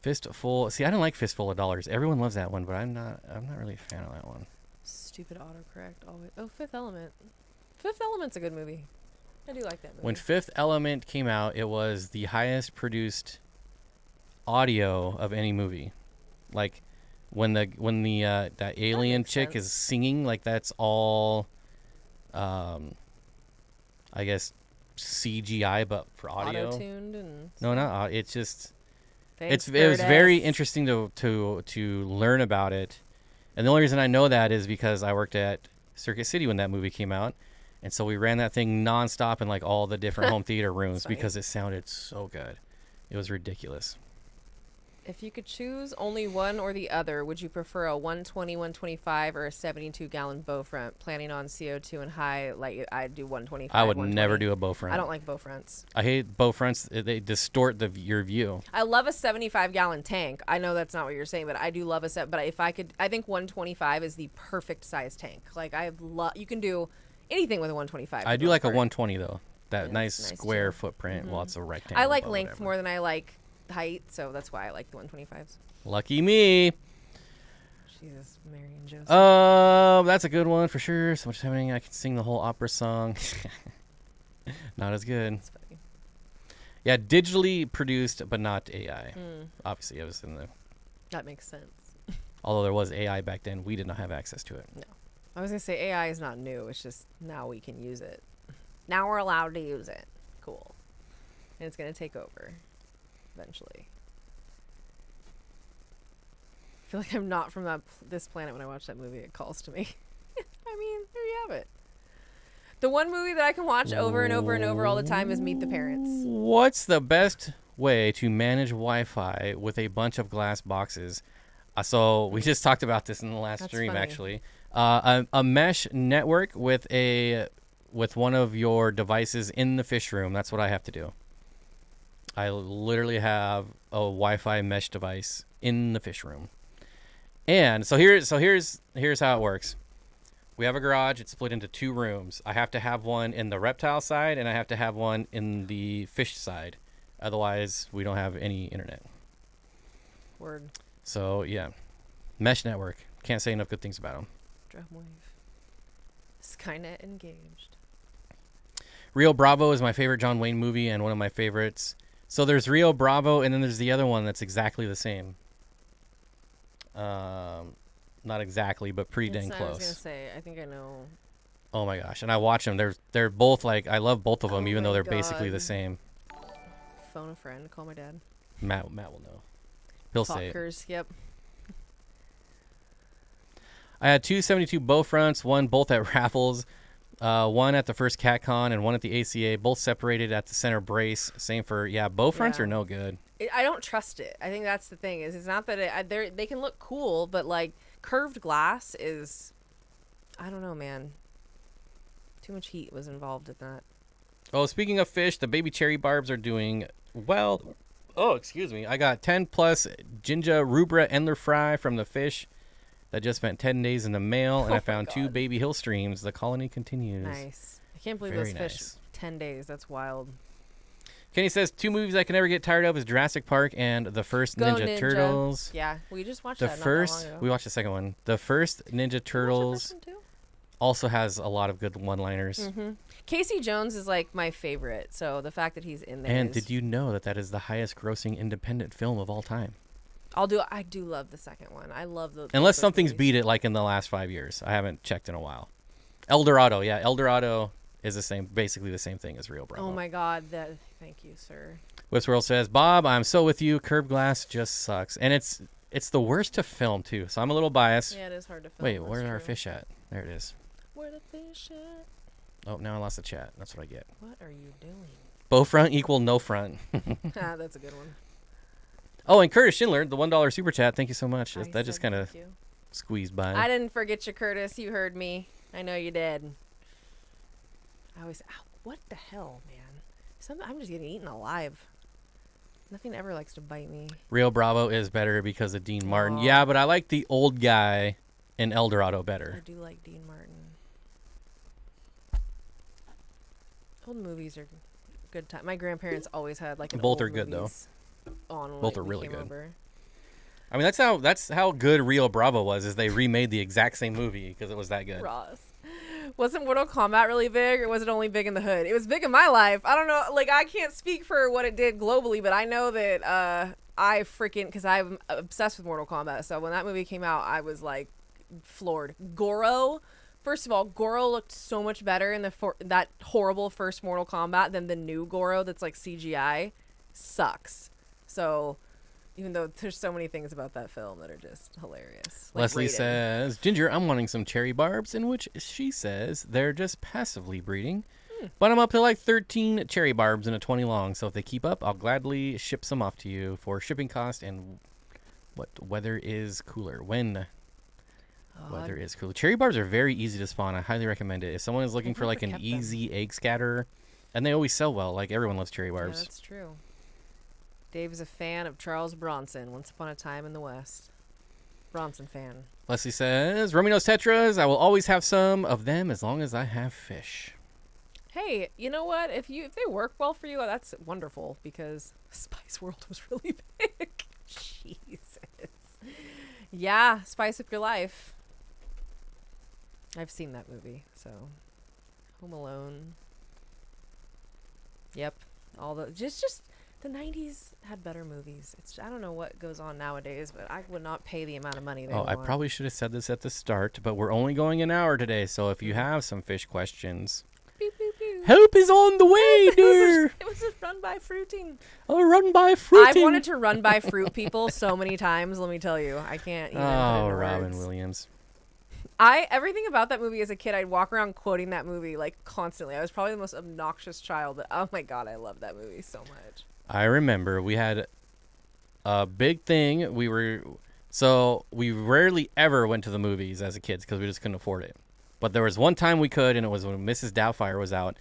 Fistful. See, I don't like Fistful of Dollars. Everyone loves that one, but I'm not really a fan of that one. Stupid autocorrect always. Oh, Fifth Element. Fifth Element's a good movie. I do like that movie. When Fifth Element came out, it was the highest produced audio of any movie. Like when the that alien chick sense. is singing, like that's all I guess CGI, but for audio. Auto-tuned and No, not it's just Thanks, it was very Curtis. interesting to learn about it. And the only reason I know that is because I worked at Circuit City when that movie came out. And so we ran that thing nonstop in like all the different home theater rooms funny. because it sounded so good. It was ridiculous. If you could choose only one or the other, would you prefer a 120, 125, or a 72-gallon bow front? Planning on CO2 and high, like I'd do 125. I would 120. never do a bow front. I don't like bow fronts. I hate bow fronts. They distort your view. I love a 75-gallon tank. I know that's not what you're saying, but I do love a set. But if I could, I think 125 is the perfect size tank. Like you can do anything with a 125. I do like a 120 though. That Yeah, nice it's nice square too. footprint. Lots of rectangle. I like but length whatever. more than I like height, so that's why I like the 125s. Lucky me. Jesus, Mary and Joseph. That's a good one for sure. So much happening. I can sing the whole opera song. Not as good. That's funny. Yeah, digitally produced, but not AI. Obviously, it was in the. That makes sense. Although there was AI back then, we did not have access to it. No. I was going to say AI is not new. It's just now we can use it. Now we're allowed to use it. Cool. And it's going to take over eventually. I feel like I'm not from this planet when I watch that movie. It calls to me. I mean, there you have it. The one movie that I can watch over and over and over all the time is Meet the Parents. What's the best way to manage Wi-Fi with a bunch of glass boxes? So we just talked about this in the last That's stream, funny. actually. A mesh network with one of your devices in the fish room. That's what I have to do. I literally have a Wi-Fi mesh device in the fish room. And so here's how it works. We have a garage. It's split into 2 rooms. I have to have one in the reptile side, and I have to have one in the fish side. Otherwise, we don't have any internet. Word. So, yeah. Mesh network. Can't say enough good things about them. Drumwave. Skynet engaged. Rio Bravo is my favorite John Wayne movie and one of my favorites. So there's Rio Bravo, and then there's the other one that's exactly the same. Not exactly, but pretty dang I was going close. to say, I think I know. Oh my gosh. And I watch them. They're both like, I love both of them, Oh even though my they're basically the God. same. Phone a friend. Call my dad. Matt will know. He'll say it. Fuckers. Yep. I had 2 72 bow fronts, one both at Raffles, one at the first CatCon, and one at the ACA, both separated at the center brace. Same for, bow fronts Yeah. are no good. I don't trust it. I think that's the thing. It's not that they can look cool, but like curved glass is, I don't know, man. Too much heat was involved in that. Oh, speaking of fish, the baby cherry barbs are doing well. Oh, excuse me. I got 10 plus Jinja Rubra Endler Fry from the fish that just spent 10 days in the mail, and Oh I my found 2 God. baby hill streams. The colony continues. Nice. I can't believe Very those fish. nice. 10 days. That's wild. Kenny says 2 movies I can never get tired of is Jurassic Park and the first Go Ninja Turtles. Yeah, we just watched The that first, not that long ago. we watched the second one. The first Ninja Did you watch the Turtles first one too? also has a lot of good one-liners. Casey Jones is like my favorite, so the fact that he's in there. And is- did you know that is the highest grossing independent film of all time? I do love the second one. I love the. Unless those something's movies. beat it like in the last 5 years. I haven't checked in a while. El Dorado, yeah. El Dorado is basically the same thing as Rio Bravo. Oh my God! Thank you, sir. Whisperl says, Bob, I'm so with you. Curved glass just sucks. And it's the worst to film, too. So I'm a little biased. Yeah, it is hard to film. Wait, that's where are our true. fish at? There it is. Where the fish at? Oh, now I lost the chat. That's what I get. What are you doing? Bow front equal no front. Ah, that's a good one. Oh, and Curtis Schindler, the $1 super chat. Thank you so much. I That just said kind of thank you. squeezed by. I didn't forget you, Curtis. You heard me. I know you did. Ow, what the hell, man? I'm just getting eaten alive. Nothing ever likes to bite me. Rio Bravo is better because of Dean Martin. Aw. Yeah, but I like the old guy in El Dorado I better. do like Dean Martin. Old movies are good time. My grandparents always had like an Both old are good though. movies on when, Both like, are we really came good. over. I mean, that's how good Rio Bravo was. Is they remade the exact same movie because it was that good. Ross. Wasn't Mortal Kombat really big, or was it only big in the hood? It was big in my life. I don't know. Like, I can't speak for what it did globally, but I know that because I'm obsessed with Mortal Kombat. So when that movie came out, I was like floored. Goro. First of all, Goro looked so much better in that horrible first Mortal Kombat than the new Goro that's like CGI. Sucks. So even though there's so many things about that film that are just hilarious. Like Leslie rated. says, Ginger, I'm wanting some cherry barbs, in which she says they're just passively breeding. But I'm up to like 13 cherry barbs and a 20 long, so if they keep up, I'll gladly ship some off to you for shipping cost and what weather is cooler. When weather is cooler. Cherry barbs are very easy to spawn. I highly recommend it. If someone is looking I've for like never an kept them. easy egg scatter, and they always sell well, like everyone loves cherry Yeah, barbs. that's true. Dave is a fan of Charles Bronson, Once Upon a Time in the West. Bronson fan. Leslie says, Romino's Tetras, I will always have some of them as long as I have fish. Hey, you know what? If they work well for you, that's wonderful, because Spice World was really big. Jesus. Yeah, spice up your life. I've seen that movie, so Home Alone. Yep. All the just the 90s had better movies. I don't know what goes on nowadays, but I would not pay the amount of money they Oh, I want. probably should have said this at the start, but we're only going an hour today, so if you have some fish questions, Pew, pew, pew. help is on the way, dear. It was just run by fruiting. Oh, run by fruiting. I've wanted to run by fruit people so many times, let me tell you. I can't even put it Oh, into Robin words. Williams. Everything about that movie as a kid, I'd walk around quoting that movie like constantly. I was probably the most obnoxious child, but oh my god, I love that movie so much. I remember we had a big thing. We rarely ever went to the movies as a kids because we just couldn't afford it. But there was one time we could, and it was when Mrs. Doubtfire was out.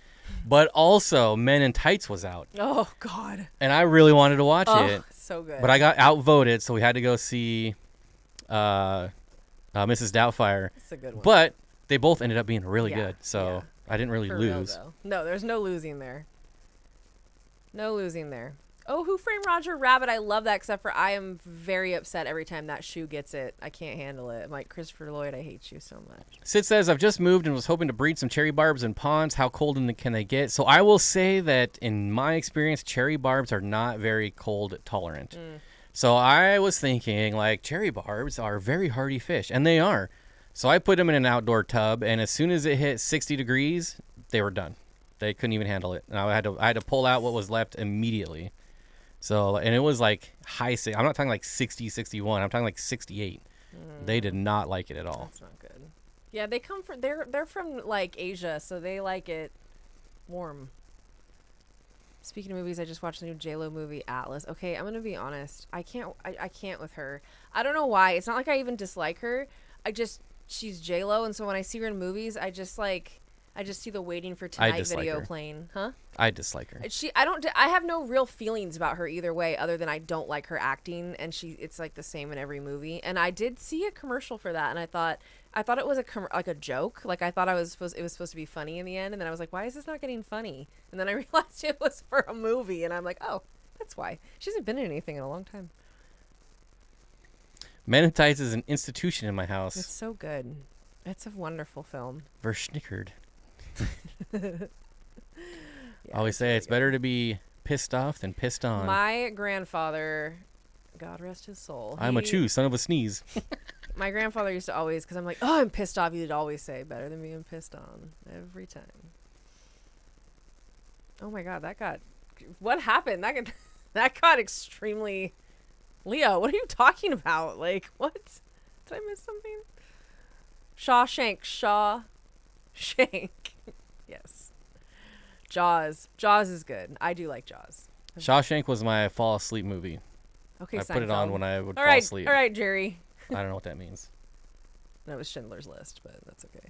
But also Men in Tights was out. Oh god. And I really wanted to watch Oh, it. so good. But I got outvoted, so we had to go see Mrs. Doubtfire. It's a good one. But they both ended up being really Yeah, good, so yeah. I didn't really For real, lose. though. No, there's no losing there. No losing there. Oh, Who Framed Roger Rabbit? I love that, except for I am very upset every time that shoe gets it. I can't handle it. I'm like, Christopher Lloyd, I hate you so much. Sid says, I've just moved and was hoping to breed some cherry barbs in ponds. How cold can they get? So I will say that in my experience, cherry barbs are not very cold tolerant. So I was thinking, like, cherry barbs are very hardy fish, and they are. So I put them in an outdoor tub, and as soon as it hit 60 degrees, they were done. They couldn't even handle it. And I had to pull out what was left immediately. So, and it was like I'm not talking like 60, 61. I'm talking like 68. They did not like it at all. That's not good. Yeah, they come from they're from like Asia, so they like it warm. Speaking of movies, I just watched the new J-Lo movie, Atlas. Okay, I'm gonna be honest. I can't with her. I don't know why. It's not like I even dislike her. She's J-Lo, and so when I see her in movies, I just see the Waiting for Tonight dislike video her. playing. Huh? I dislike her. I have no real feelings about her either way, other than I don't like her acting, and it's like the same in every movie. And I did see a commercial for that, and I thought it was like a joke. Like I thought it was supposed to be funny in the end, and then I was like, why is this not getting funny? And then I realized it was for a movie, and I'm like, oh, that's why. She hasn't been in anything in a long time. Men in Tights is an institution in my house. It's so good. It's a wonderful film. Verschnickered. Yeah, I always say really it's good. better to be pissed off than pissed on. My grandfather, God rest his soul. I'm a chew, son of a sneeze. My grandfather used to always, because I'm like, oh, I'm pissed off. He'd always say, better than being pissed on every time. Oh my God, what happened? That got extremely, Leo, what are you talking about? Like, what? Did I miss something? Shawshank. Yes. Jaws is good. I do like Jaws. Shawshank was my fall asleep movie. Okay, I put it on Seinfeld. when I would All fall right, asleep. all right, Jerry. I don't know what that means. That was Schindler's List, but that's okay.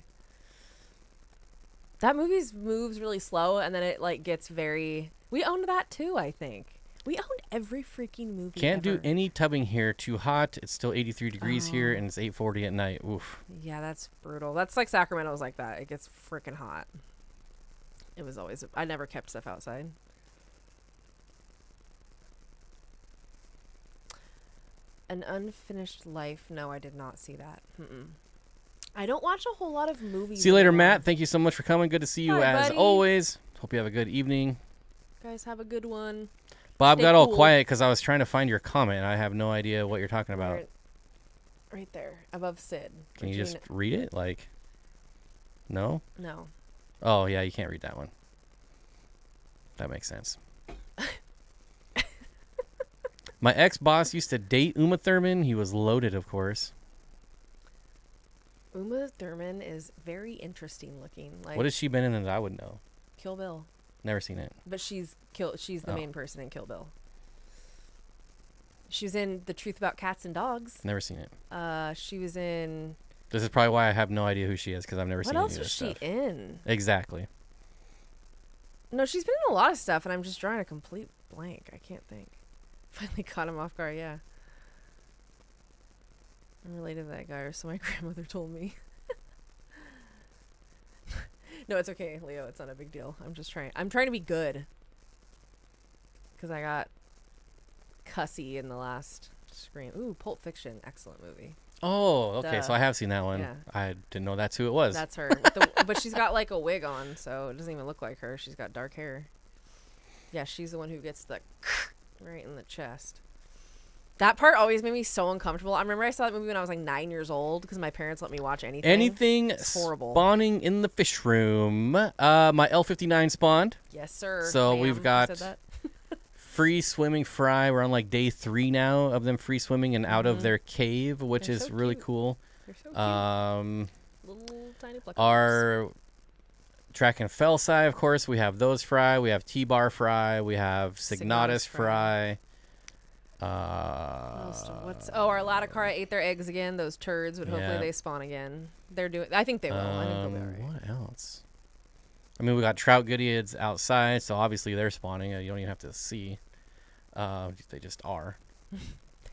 That movie moves really slow, and then it like gets very. We owned that too, I think. We owned every freaking movie. Can't ever. do any tubbing here. Too hot. It's still 83 degrees here, and it's 8:40 at night. Oof. Yeah, that's brutal. That's like Sacramento's like that. It gets freaking hot. It was always. I never kept stuff outside. An Unfinished Life. No, I did not see that. I don't watch a whole lot of movies. See you later, anymore. Matt. Thank you so much for coming. Good to see you Bye, as buddy. always. Hope you have a good evening. Guys, have a good one. Bob Stay got all cool. quiet because I was trying to find your comment. I have no idea what you're talking about. Right there, above Sid. Can you just read it? Like, no? No. Oh, yeah, you can't read that one. That makes sense. My ex-boss used to date Uma Thurman. He was loaded, of course. Uma Thurman is very interesting looking. Like, What has she been in that I would know? Kill Bill. Never seen it. But she's the main person in Kill Bill. She was in The Truth About Cats and Dogs. Never seen it. She was in. This is probably why I have no idea who she is, because I've never seen What any else of was this she stuff. in? Exactly. No, she's been in a lot of stuff, and I'm just drawing a complete blank. I can't think. Finally caught him off guard. Yeah. I'm related to that guy, or so my grandmother told me. No, it's okay, Leo. It's not a big deal. I'm trying to be good. Because I got cussy in the last screen. Ooh, Pulp Fiction. Excellent movie. Oh, okay. Duh. So I have seen that one. Yeah. I didn't know that's who it was. That's her. But she's got like a wig on, so it doesn't even look like her. She's got dark hair. Yeah, she's the one who gets the right in the chest. That part always made me so uncomfortable. I remember I saw that movie when I was like 9 years old because my parents let me watch anything. Anything It's horrible. spawning in the fish room. My L59 spawned. Yes, sir. So ma'am. we've I got said that. free swimming fry. We're on like day 3 now of them free swimming and out of their cave, which They're is so really cute. cool. They're so cute. Little tiny pluckers. Our track and fell side, of course, we have those fry. We have T-bar fry. We have Signatus fry. Our Laticara ate their eggs again. Those turds, but hopefully Yeah. they spawn again. They're doing. I think they will. I think they'll be alright. What else? I mean, we got trout goodeids outside, so obviously they're spawning. You don't even have to see. They just are.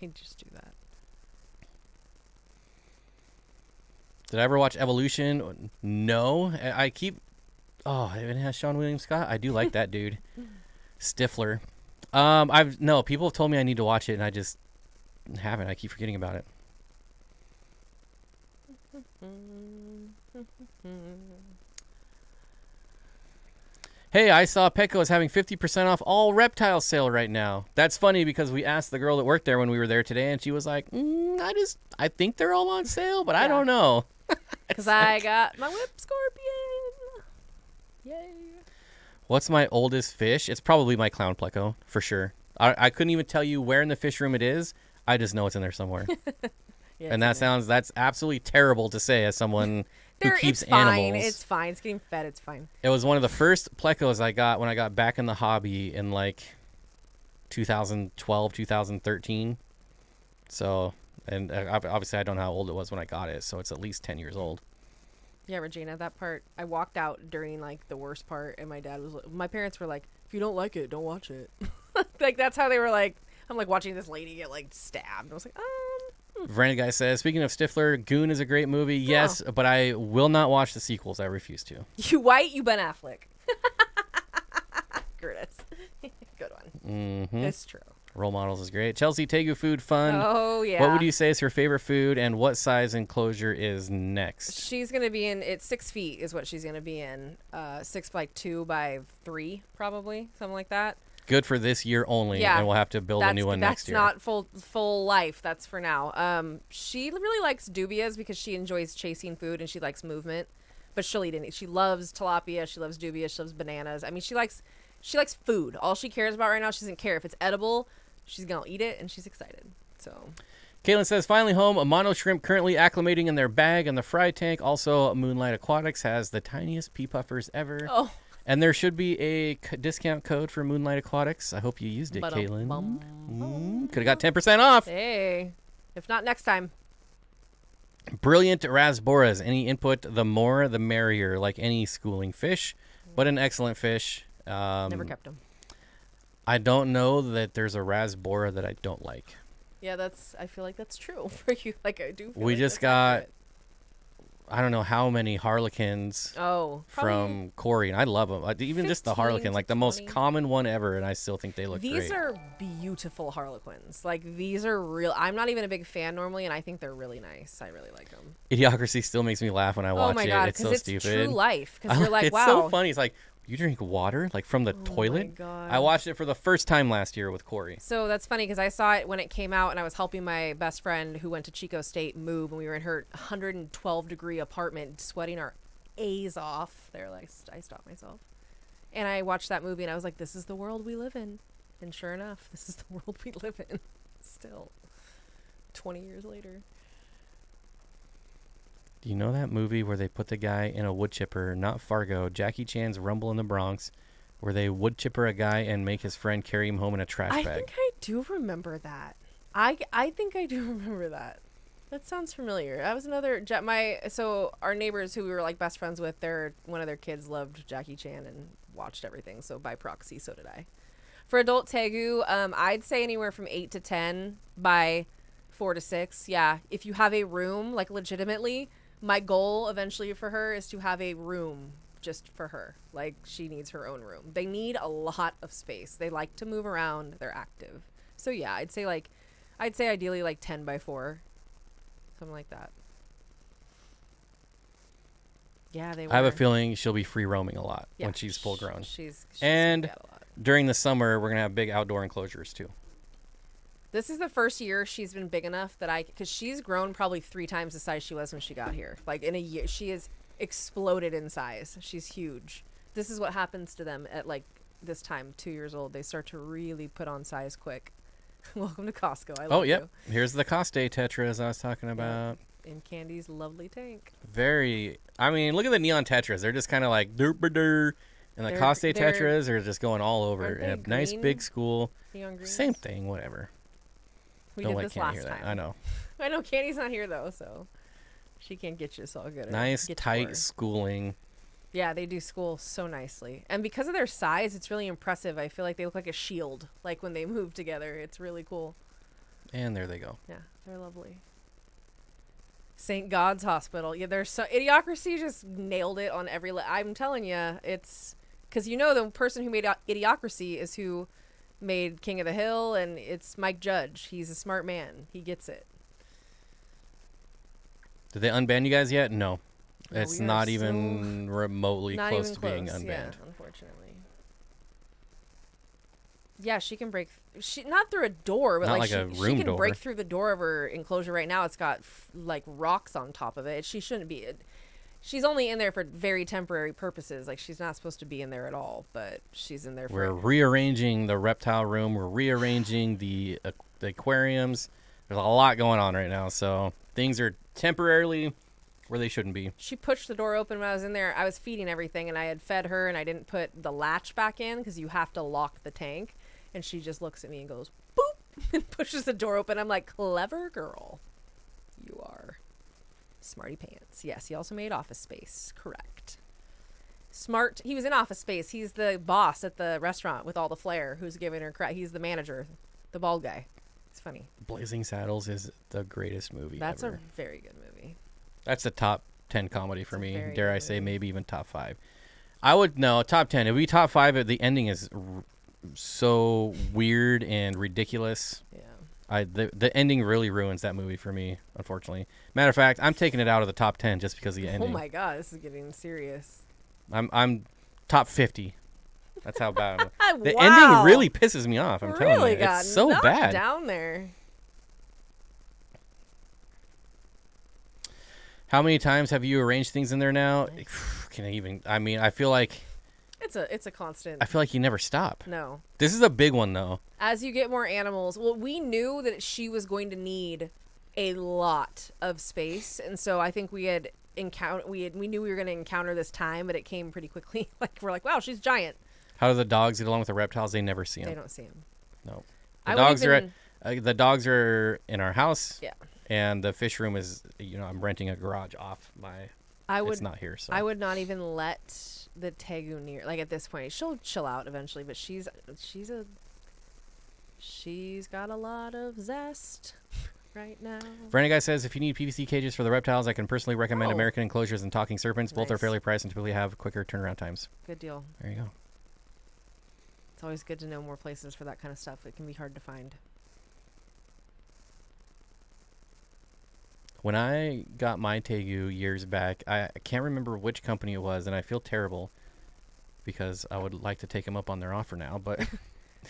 They just do that. Did I ever watch Evolution? No. I keep. Oh, it has Sean William Scott. I do like that dude. Stifler. People have told me I need to watch it, and I just haven't. I keep forgetting about it. Hey, I saw Petco is having 50% off all Reptile sale right now. That's funny because we asked the girl that worked there when we were there today, and she was like, I think they're all on sale, but I don't know. Because I got my whip scorpion. Yay. What's my oldest fish? It's probably my clown pleco, for sure. I couldn't even tell you where in the fish room it is. I just know it's in there somewhere. Yeah, And that's absolutely terrible to say as someone who keeps it's fine. animals. It's fine. It's getting fed. It's fine. It was one of the first plecos I got when I got back in the hobby in like 2012, 2013. So, and obviously I don't know how old it was when I got it, so it's at least 10 years old. Yeah, Regina, that part, I walked out during like the worst part, and my parents were like, if you don't like it, don't watch it. Like, that's how they were like, I'm like watching this lady get like stabbed. I was like, Veranda guy says, speaking of Stifler, Goon is a great movie. Yes, but I will not watch the sequels. I refuse to. You white, you Ben Affleck. Curtis. Good one. Mm-hmm. It's true. Role Models is great. Chelsea, Tegu food fun. Oh, yeah. What would you say is her favorite food, and what size enclosure is next? She's going to be in, it's 6 feet is what she's going to be in. 6 by 2 by 3, probably. Something like that. Good for this year only, and we'll have to build a new one next year. That's not full life. That's for now. She really likes dubias because she enjoys chasing food and she likes movement. But she'll eat any. She loves tilapia. She loves dubia. She loves bananas. I mean, she likes food. All she cares about right now, she doesn't care if it's edible. She's gonna eat it, and she's excited. So. Caitlin says, finally home. A mono shrimp currently acclimating in their bag in the fry tank. Also, Moonlight Aquatics has the tiniest pea puffers ever. Oh. And there should be a discount code for Moonlight Aquatics. I hope you used it, Caitlin. Could have got 10% off. Hey, if not next time. Brilliant Rasboras. Any input, the more, the merrier, like any schooling fish, but an excellent fish. Never kept them. I don't know that there's a Rasbora that I don't like. Yeah, I feel like that's true for you. Like, I do. We just got I don't know how many harlequins Oh, from Corey, and I love them. Even just the 15 harlequin, to like the most 20. common one ever, and I still think they look These great. are beautiful harlequins. Like, these are real. I'm not even a big fan normally, and I think they're really nice. I really like them. Idiocracy still makes me laugh when I watch Oh my it. God, It's because so it's stupid. true life. Because you're like, it's wow. so funny. It's like, you drink water like from the Oh toilet. my God. I watched it for the first time last year with Corey. So that's funny because I saw it when it came out, and I was helping my best friend who went to Chico State move, and we were in her 112-degree apartment sweating our A's off. They're like, I stopped myself. And I watched that movie, and I was like, this is the world we live in. And sure enough, this is the world we live in still 20 years later. Do you know that movie where they put the guy in a wood chipper, not Fargo, Jackie Chan's Rumble in the Bronx, where they wood chipper a guy and make his friend carry him home in a trash I bag? think I do remember that. I think I do remember that. That sounds familiar. That was another so our neighbors who we were like best friends with, one of their kids loved Jackie Chan and watched everything, so by proxy so did I. For adult Tegu, I'd say anywhere from 8 to 10, by 4 to 6. Yeah, if you have a room, like legitimately, my goal eventually for her is to have a room just for her. Like, she needs her own room. They need a lot of space. They like to move around. They're active. So yeah, I'd say ideally like 10 by 4. Something like that. Yeah, they were. I have a feeling she'll be free roaming a lot Yeah, when she's full grown. She's And gonna get a lot. during the summer, we're going to have big outdoor enclosures too. This is the first year she's been big enough that because she's grown probably 3 times the size she was when she got here. Like, in a year, she has exploded in size. She's huge. This is what happens to them at like this time, 2 years old. They start to really put on size quick. Welcome to Costco. I love you. Here's the Coste Tetra as I was talking about. In Candy's lovely tank. I mean, look at the neon Tetras. They're just kind of like derp. And the Coste Tetras are just going all over in a nice big school. Neon green. Same thing, whatever. We Don't did let this Candy last hear that. time. I know. I know Candy's not here though, so she can't get you. So I'll get her. Nice, get tight schooling. Yeah, they do school so nicely. And because of their size, it's really impressive. I feel like they look like a shield, like when they move together. It's really cool. And there they go. Yeah, they're lovely. St. God's Hospital. Yeah, there's Idiocracy just nailed it on every I'm telling you, it's because the person who made Idiocracy is who made King of the Hill, and it's Mike Judge. He's a smart man. He gets it. Did they unban you guys yet? No. No, It's we are not still even remotely not close even to being close, unbanned. yeah, unfortunately. Yeah, she can break. She not through a door, but Not like like a she room can door. break through the door of her enclosure. Right now, it's got like rocks on top of it. She shouldn't be. She's only in there for very temporary purposes. Like, she's not supposed to be in there at all, but she's in there for. We're rearranging the reptile room. We're rearranging the aquariums. There's a lot going on right now, so things are temporarily where they shouldn't be. She pushed the door open when I was in there. I was feeding everything, and I had fed her, and I didn't put the latch back in because you have to lock the tank. And she just looks at me and goes, boop, and pushes the door open. I'm like, clever girl. You are. Smarty pants. Yes, he also made Office Space. Correct. Smart. He was in Office Space. He's the boss at the restaurant with all the flair who's giving her crap. He's the manager, the bald guy. It's funny. Blazing Saddles is the greatest movie That's ever. a very good movie. That's a top 10 comedy for It's a me. very Dare I good say, movie. maybe even top 5. I would, no, top 10. It would be top 5. The ending is so weird and ridiculous. Yeah. The ending really ruins that movie for me, unfortunately. Matter of fact, I'm taking it out of the top 10 just because of the ending. Oh my god, this is getting serious. I'm top 50. That's how bad I'm. The Wow. ending really pisses me off. I'm telling Really you, got it's so knocked bad. down there. How many times have you arranged things in there now? Can I even? I mean, I feel like It's a constant. I feel like you never stop. No. This is a big one though. As you get more animals, well, we knew that she was going to need a lot of space, and so I think we knew we were going to encounter this time, but it came pretty quickly. Like, we're like, wow, she's giant. How do the dogs get along with the reptiles? They never see them. They don't see him. No. I The wouldn't dogs are even- the dogs are in our house. Yeah. And the fish room is, I'm renting a garage off my. It's not here, so I would not even let the Tegu near. Like, at this point, she'll chill out eventually, but she's got a lot of zest. right now. Brandon Guy says, if you need PVC cages for the reptiles, I can personally recommend Oh. American Enclosures and Talking Serpents. Both are Nice. fairly priced and typically have quicker turnaround times. Good deal. There you go. It's always good to know more places for that kind of stuff. It can be hard to find. When I got my Tegu years back, I can't remember which company it was, and I feel terrible because I would like to take them up on their offer now, but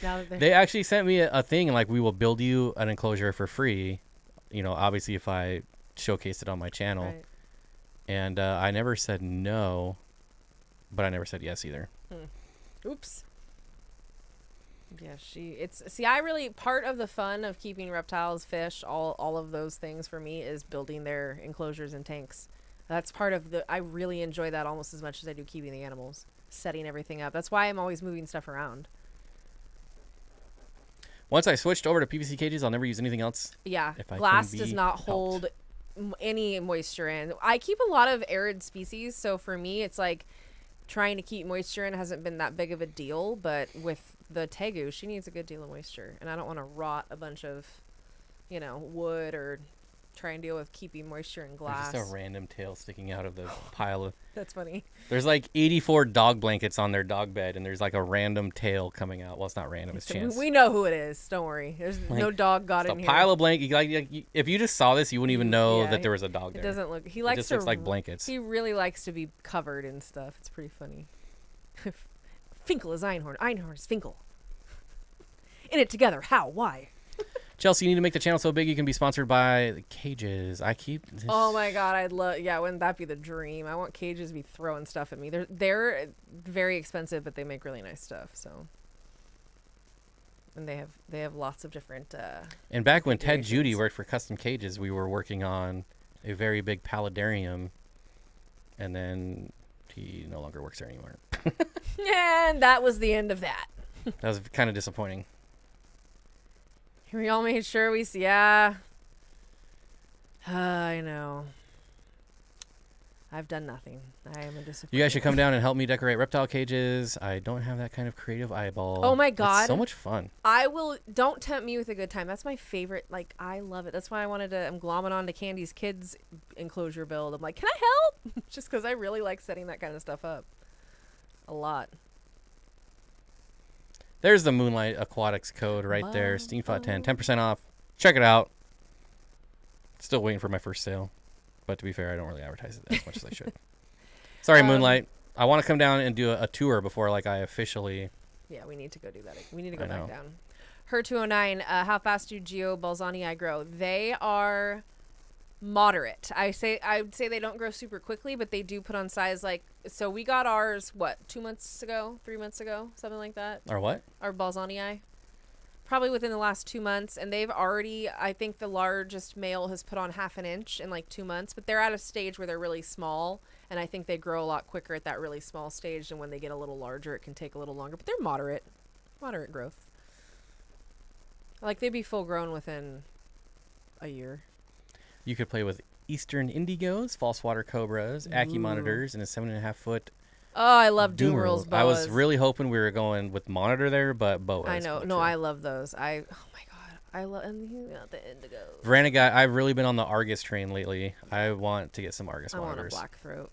Now that they actually sent me a thing like, we will build you an enclosure for free, you know, obviously if I showcase it on my channel. right. And I never said no, but I never said yes either. Oops. Yeah, I really, part of the fun of keeping reptiles, fish, all of those things for me is building their enclosures and tanks. That's part of I really enjoy that almost as much as I do keeping the animals, setting everything up. That's why I'm always moving stuff around. Once I switched over to PVC cages, I'll never use anything else. Yeah, If I glass can does be not helped. hold any moisture in. I keep a lot of arid species, so for me, it's like trying to keep moisture in hasn't been that big of a deal. But with the Tegu, she needs a good deal of moisture, and I don't want to rot a bunch of, wood or try and deal with keeping moisture in glass. There's just a random tail sticking out of the pile of. That's funny. There's like 84 dog blankets on their dog bed, and there's like a random tail coming out. Well, it's not random; it's chance. We know who it is. Don't worry. There's no dog got It's in a here. pile of blankets. If you just saw this, you wouldn't even know Yeah, that there was a dog there. It doesn't look. He It likes just to. looks like blankets. He really likes to be covered in stuff. It's pretty funny. Finkel is Einhorn. Einhorn is Finkel. In it together. How? Why? Chelsea, you need to make the channel so big you can be sponsored by the cages. I keep. This. Oh my god, I'd love. Yeah, wouldn't that be the dream? I want cages to be throwing stuff at me. They're very expensive, but they make really nice stuff. So. And they have lots of different. And back when Ted configurations. Judy worked for Custom Cages, we were working on a very big paludarium, and then he no longer works there anymore. And that was the end of that. That was kind of disappointing. We all made sure we see. Yeah. I know. I've done nothing. I am a disappointment. You guys should come down and help me decorate reptile cages. I don't have that kind of creative eyeball. Oh my God. It's so much fun. I will. Don't tempt me with a good time. That's my favorite. Like, I love it. That's why I'm glomming on to Candy's kids enclosure build. I'm like, can I help? Just because I really like setting that kind of stuff up. A lot. There's the Moonlight Aquatics code right there. Wow. Steenfott 10. 10% off. Check it out. Still waiting for my first sale. But to be fair, I don't really advertise it as much as I should. Sorry, Moonlight. I want to come down and do a tour before I officially... Yeah, we need to go do that. We need to go I back know. down. Her 209. How fast do Geo Balzani grow? They are moderate. I'd say they don't grow super quickly, but they do put on size. Like, so we got ours 2 months ago, 3 months ago, something like that. Or what? Our Balzani, probably within the last 2 months, and they've already, I think the largest male has put on 1/2 inch in like 2 months, but they're at a stage where they're really small, and I think they grow a lot quicker at that really small stage, and when they get a little larger it can take a little longer, but they're moderate growth. Like, they'd be full grown within a year. You could play with Eastern Indigos, false water cobras, Aki monitors, and a 7.5 foot Oh, I love Doomerals boas. I was really hoping we were going with monitor there, but boas. I know. No, I love those. Oh my god, I love, and you got the Indigos. Veranda guy, I've really been on the Argus train lately. I want to get some Argus I want a monitors. black throat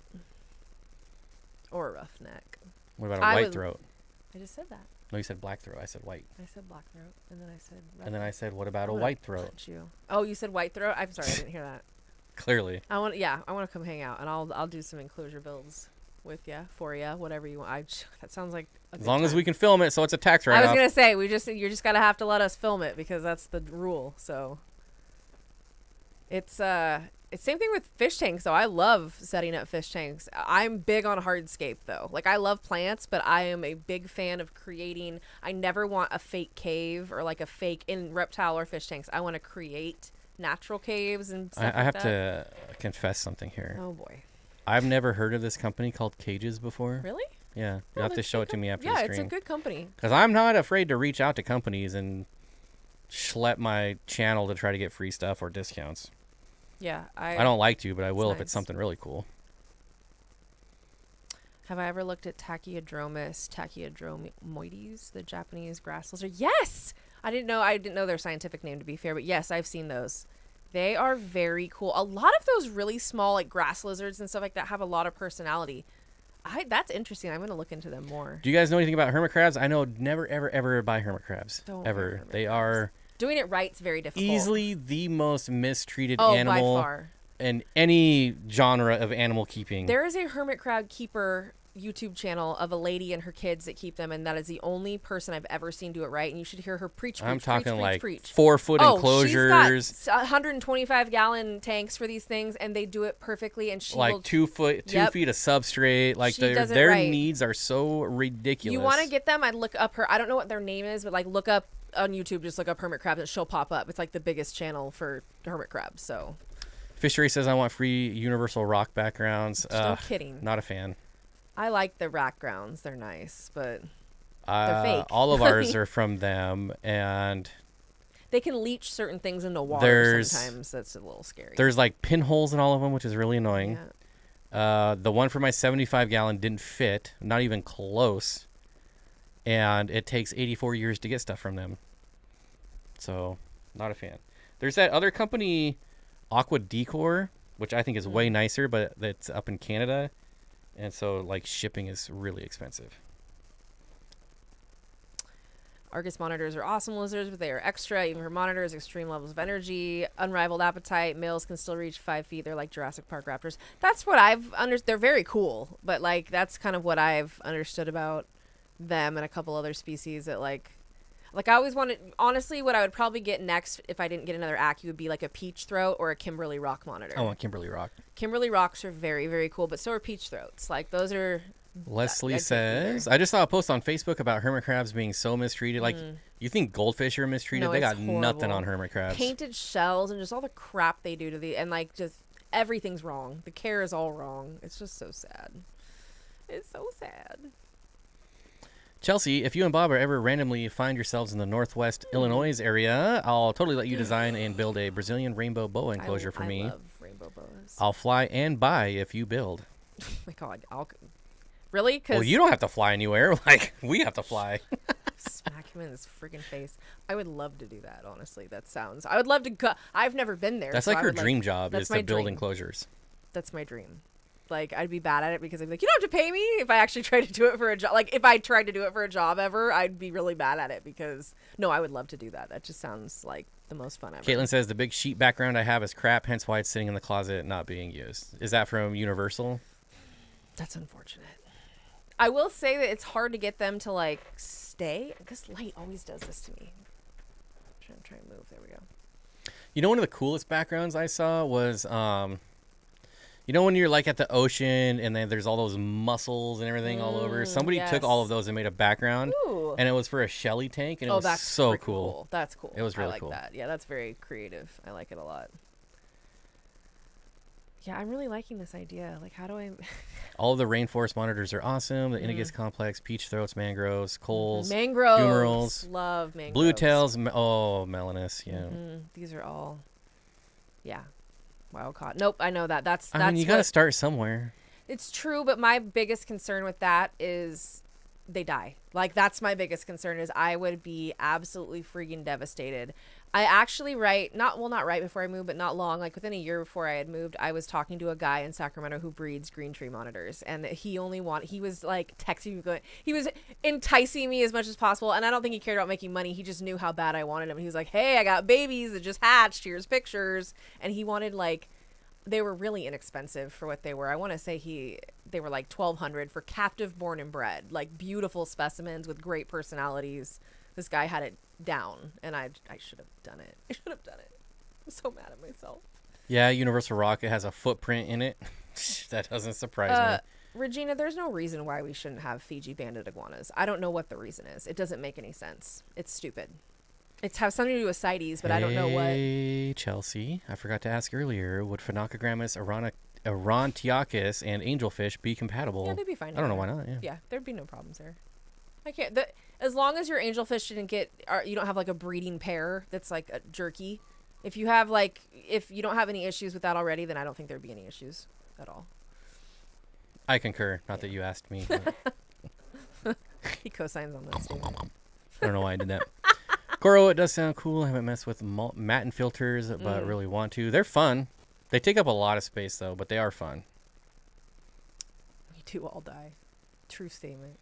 or a roughneck. What about a white throat? I just said that. No, you said black throat. I said white. I said black throat, and then I said. And then I said, what about a I'm white gonna throat? punch you. Oh, you said white throat. I'm sorry, I didn't hear that. Clearly. I want to come hang out, and I'll do some enclosure builds with ya, for ya, whatever you want. That sounds like a As good long as time. we can film it, so it's a tax I write-off. was gonna say you're just gotta have to let us film it because that's the rule. So it's same thing with fish tanks. So I love setting up fish tanks. I'm big on hardscape though. Like, I love plants, but I am a big fan of creating. I never want a fake cave or like a fake in reptile or fish tanks. I want to create natural caves and stuff I have like to confess something here. Oh boy. I've never heard of this company called Cages before. Really? Yeah. You'll Oh, have to that's show a it to good me after Yeah, the it's a stream. good company. Because I'm not afraid to reach out to companies and schlep my channel to try to get free stuff or discounts. Yeah, I don't like to, but I will if nice. it's something really cool. Have I ever looked at tachyodromoides, the Japanese grass lizard? Yes! I didn't know their scientific name, to be fair, but yes, I've seen those. They are very cool. A lot of those really small, like grass lizards and stuff like that, have a lot of personality. That's interesting. I'm going to look into them more. Do you guys know anything about hermit crabs? I know never, ever, ever buy hermit crabs. Don't buy Ever. hermit They crabs. are Doing it right's very difficult. easily the most mistreated by animal far. in any genre of animal keeping. There is a hermit crab keeper YouTube channel of a lady and her kids that keep them, and that is the only person I've ever seen do it right. And you should hear her preach. I'm talking preach, like preach. 4-foot enclosures. She's got 125-gallon tanks for these things, and they do it perfectly. And she like will, 2 feet of substrate. Like She does it their right. needs are so ridiculous. You want to get them? I'd look up her. I don't know what their name is, but like look up on YouTube. Just look up hermit crabs, and she'll pop up. It's like the biggest channel for hermit crabs. So Fishery says I want free universal rock backgrounds. no kidding. Not a fan. I like the rack grounds. They're nice, but they're fake. All of ours are from them, and they can leach certain things into water sometimes. That's a little scary. there's like pinholes in all of them, which is really annoying. Yeah. The one for my 75-gallon didn't fit, not even close, and it takes 84 years to get stuff from them. So, not a fan. There's that other company, Aqua Decor, which I think is way nicer, but that's up in Canada. And so, like, shipping is really expensive. Argus monitors are awesome lizards, but they are extra. Even for monitors, extreme levels of energy, unrivaled appetite. Males can still reach 5 feet. They're like Jurassic Park raptors. That's what I've understood. They're very cool, but like that's kind of what I've understood about them and a couple other species that like I always wanted. Honestly, what I would probably get next if I didn't get another Accu would be like a peach throat or a Kimberly rock monitor. I want Kimberly Rock. Kimberly rocks are very, very cool, but so are peach throats. Like those are. Leslie says, I just saw a post on Facebook about hermit crabs being so mistreated. Like, you think goldfish are mistreated? No, They it's got nothing horrible. on hermit crabs. Painted shells and just all the crap they do to the and like just everything's wrong. The care is all wrong. It's just so sad. It's so sad. Chelsea, if you and Bob are ever randomly find yourselves in the Northwest Illinois area, I'll totally let you design and build a Brazilian rainbow boa enclosure for me. I love rainbow boas. I'll fly and buy if you build. Oh my god, really? Well, you don't have to fly anywhere. Like, we have to fly. Smack him in his freaking face. I would love to do that. Honestly, I would love to go. I've never been there. That's so like I your would dream job that's is my to build dream. enclosures. That's my dream. Like, I'd be bad at it because I'd be like, you don't have to pay me. If I actually tried to do it for a job, like if I tried to do it for a job ever, I'd be really bad at it because no, I would love to do that. That just sounds like the most fun ever. Caitlin says the big sheet background I have is crap, hence why it's sitting in the closet not being used. Is that from Universal? That's unfortunate. I will say that it's hard to get them to like stay. This light always does this to me. I'm trying to move. There we go. You know, one of the coolest backgrounds I saw was, you know, when you're like at the ocean and then there's all those mussels and everything all over. Somebody took all of those and made a background, Ooh. and it was for a Shelly tank, and it was that's so freaking cool. That's cool. It was really I like cool. that. Yeah, that's very creative. I like it a lot. Yeah, I'm really liking this idea. Like, how do I... All of the rainforest monitors are awesome. The Innigus complex, peach throats, mangroves, coals, Mangroves. Dumerals, Love mangroves. blue tails. Melanus. Yeah. These are all... Yeah. Wild caught. Nope, I know that. That's I mean, you got to what- start somewhere. It's true, but my biggest concern with that is they die. Like, that's my biggest concern is I would be absolutely freaking devastated. I actually not right before I moved, but not long, like within a year before I had moved, I was talking to a guy in Sacramento who breeds green tree monitors, and he was like texting me, going, he was enticing me as much as possible, and I don't think he cared about making money. He just knew how bad I wanted him. He was like, hey, I got babies that just hatched, here's pictures, and he wanted like, they were really inexpensive for what they were. I want to say they were like $1,200 for captive born and bred, like beautiful specimens with great personalities. This guy had it down, and I should have done it. I should have done it. I'm so mad at myself. Yeah, Universal Rock, it has a footprint in it. That doesn't surprise me. Regina, there's no reason why we shouldn't have Fiji banded iguanas. I don't know what the reason is. It doesn't make any sense. It's stupid. It's have something to do with CITES, but I don't know what. Hey, Chelsea, I forgot to ask earlier, would Phenocogrammus Arontiacus and angelfish be compatible? Yeah, they'd be fine. I don't know why not, yeah. Yeah, there'd be no problems there. I can't. As long as your angelfish didn't you don't have like a breeding pair that's like a jerky. If you don't have any issues with that already, then I don't think there'd be any issues at all. I concur. Not that you asked me. He co-signs on this. Too. I don't know why I did that. Goro, it does sound cool. I haven't messed with matte filters, but really want to. They're fun. They take up a lot of space, though, but they are fun. We do all die. True statement.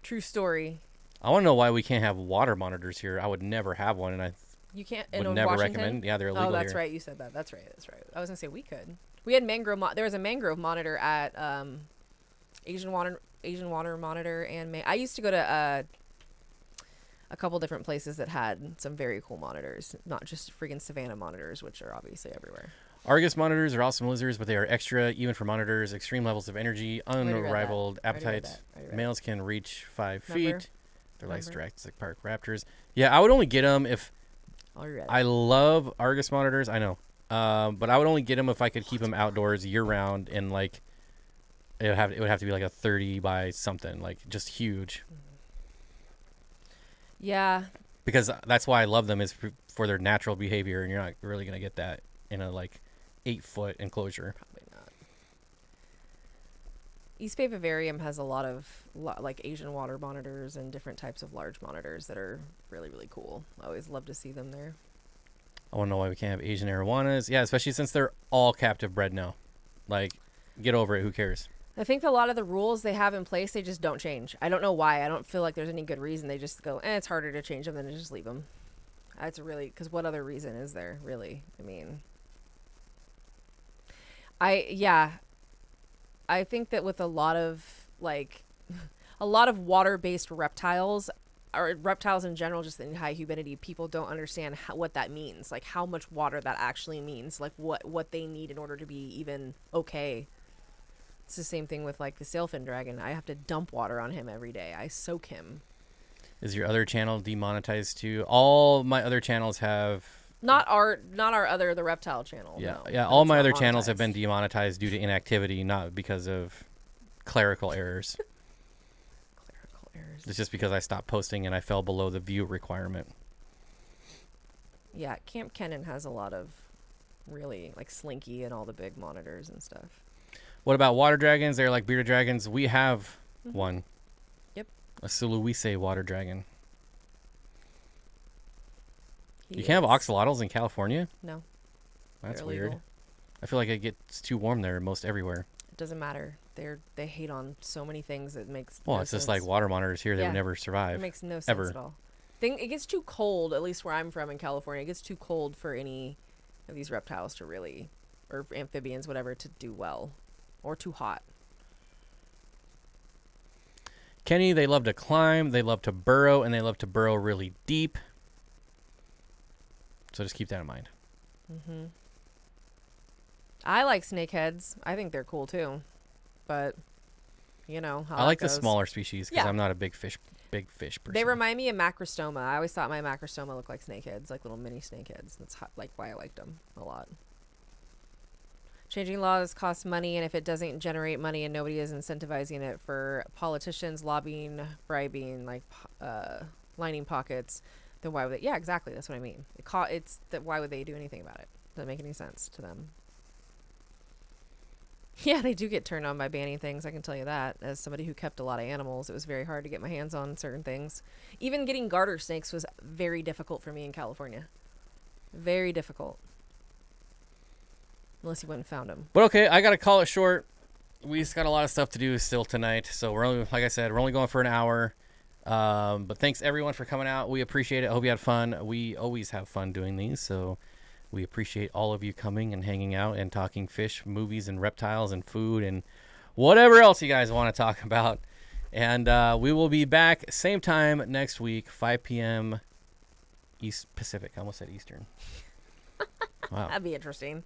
True story. I want to know why we can't have water monitors here. I would never have one, and I You can't. would in never Washington? recommend. Yeah, they're illegal Oh, that's here. right. You said that. That's right. That's right. I was gonna say we could. We had mangrove. There was a mangrove monitor at Asian water monitor, and I used to go to a couple different places that had some very cool monitors, not just friggin' Savannah monitors, which are obviously everywhere. Argus monitors are awesome lizards, but they are extra, even for monitors. Extreme levels of energy, Already read unrivaled that. Already read appetite. that. Already read Males can reach 5 Number? feet. They're like Number? Jurassic Park raptors. Yeah, I would only get them if I'll read it. I love Argus monitors. I know, but I would only get them if I could keep them outdoors year round, and like it would have to be like a 30 by something, like just huge. Yeah. Because that's why I love them, is for their natural behavior, and you're not really gonna get that in a like 8-foot enclosure. Probably not. East Bay Vivarium has a lot of like Asian water monitors and different types of large monitors that are really, really cool. I always love to see them there. I want to know why we can't have Asian arowanas. Yeah, especially since they're all captive bred now. Like, get over it. Who cares? I think a lot of the rules they have in place, they just don't change. I don't know why. I don't feel like there's any good reason. They just go, it's harder to change them than to just leave them. That's really, because what other reason is there, really? I mean, I think that with a lot of, like, a lot of water-based reptiles, or reptiles in general, just in high humidity, people don't understand what that means. Like, how much water that actually means. Like, what they need in order to be even okay. It's the same thing with like the sailfin dragon. I have to dump water on him every day. I soak him. Is your other channel demonetized too? All my other channels have. Not the reptile channel. Yeah, no, yeah. but All it's my not other channels monetized. have been demonetized due to inactivity, not because of clerical errors. Clerical errors. It's just because I stopped posting and I fell below the view requirement. Yeah, Camp Kennan has a lot of really like Slinky and all the big monitors and stuff. What about water dragons? They're like bearded dragons. We have one. Yep. A Suluwise water dragon. He You can't have is- oxalotls in California? No, That's they're weird. illegal. I feel like it gets too warm there most everywhere. It doesn't matter. They hate on so many things that makes. Well, no it's just sense. like water monitors here. They Yeah. would never It survive. makes no sense ever. at all. It gets too cold, at least where I'm from in California. It gets too cold for any of these reptiles to really, or amphibians, whatever, to do well, or too hot. Kenny, they love to climb, they love to burrow, and they love to burrow really deep. So just keep that in mind. Mm-hmm. I like snakeheads. I think they're cool too, but you know how I like that the goes. smaller species because Yeah. I'm not a big fish person. They remind me of macrostoma. I always thought my macrostoma looked like snakeheads, like little mini snakeheads. That's like why I liked them a lot. Changing laws costs money, and if it doesn't generate money and nobody is incentivizing it for politicians, lobbying, bribing, like lining pockets, then why would they? Yeah, exactly. That's what I mean. It's that. Why would they do anything about it? Doesn't make any sense to them. Yeah, they do get turned on by banning things. I can tell you that. As somebody who kept a lot of animals, it was very hard to get my hands on certain things. Even getting garter snakes was very difficult for me in California. Very difficult. Unless you went and found them. But okay, I gotta call it short. We just got a lot of stuff to do still tonight, so we're only, like I said, we're only going for an hour. But thanks everyone for coming out. We appreciate it. I hope you had fun. We always have fun doing these, so we appreciate all of you coming and hanging out and talking fish, movies, and reptiles and food and whatever else you guys want to talk about. And we will be back same time next week, 5 p.m. East Pacific. I almost said Eastern. Wow. That'd be interesting.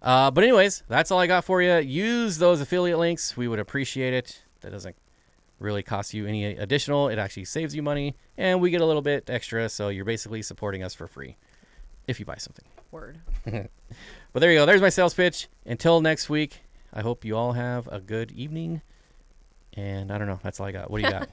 But anyways, that's all I got for you. Use those affiliate links. We would appreciate it. That doesn't really cost you any additional. It actually saves you money, and we get a little bit extra, so you're basically supporting us for free if you buy something. Word. But there you go. There's my sales pitch. Until next week, I hope you all have a good evening. And I don't know. That's all I got. What do you got?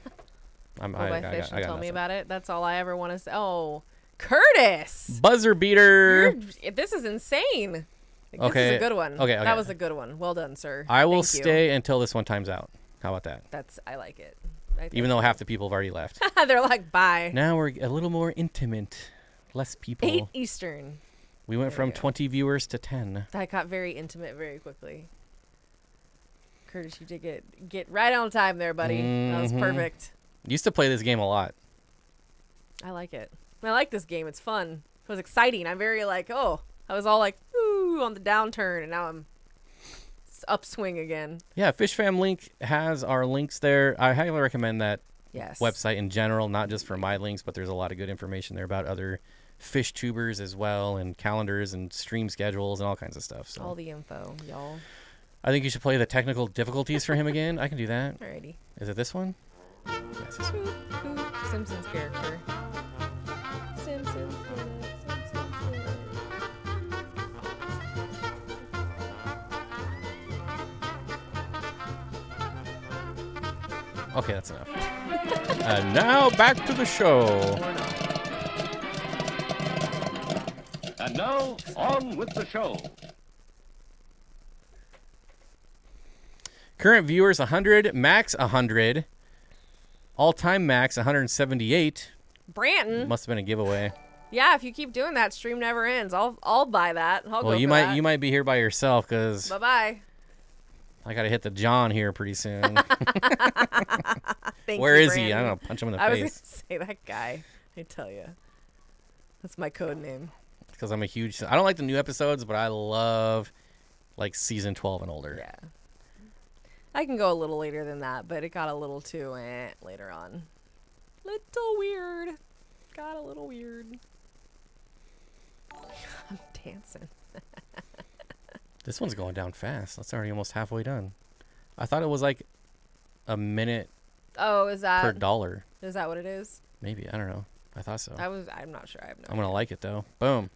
Go buy fish and tell me nothing. about it. That's all I ever want to say. Oh, Curtis! Buzzer beater. This is insane. This Okay. is a good one. Okay. That was a good one. Well done, sir. I will Thank you. stay until this one times out. How about that? I like it. Even though half the people have already left. They're like, bye. Now we're a little more intimate. Less people. 8 Eastern. We went from 20 viewers to 10. That got very intimate very quickly. Curtis, you did get right on time there, buddy. That was perfect. Used to play this game a lot. I like it. I like this game. It's fun. It was exciting. I'm very like, I was all like, ooh, on the downturn, and now I'm upswing again. Yeah, Fish Fam Link has our links there. I highly recommend that Yes. website in general, not just for my links, but there's a lot of good information there about other fish tubers as well, and calendars and stream schedules and all kinds of stuff. So All the info, y'all. I think you should play the technical difficulties for him again. I can do that. Alrighty. Is it this one? Yes, this one. Who? Simpsons character. Simpsons. Okay, that's enough. And now back to the show. And now, on with the show. Current viewers 100, max 100. All-time max 178. Branton. Must have been a giveaway. Yeah, if you keep doing that, stream never ends. I'll buy that. I'll go Well, you for might that. you might be here by yourself because Bye-bye. I got to hit the John here pretty soon. Thank Where you, is he? I Brandon. don't know. Punch him in the I was face. going to say that guy. I tell you. That's my code name. Because I'm a huge... I don't like the new episodes, but I love like season 12 and older. Yeah. I can go a little later than that, but it got a little too later on. Little weird. Got a little weird. I'm dancing. This one's going down fast. That's already almost halfway done. I thought it was like a minute Oh, is that per dollar. Is that what it is? Maybe. I don't know. I thought so. I'm not sure. I have no I'm going to like it, though. Boom.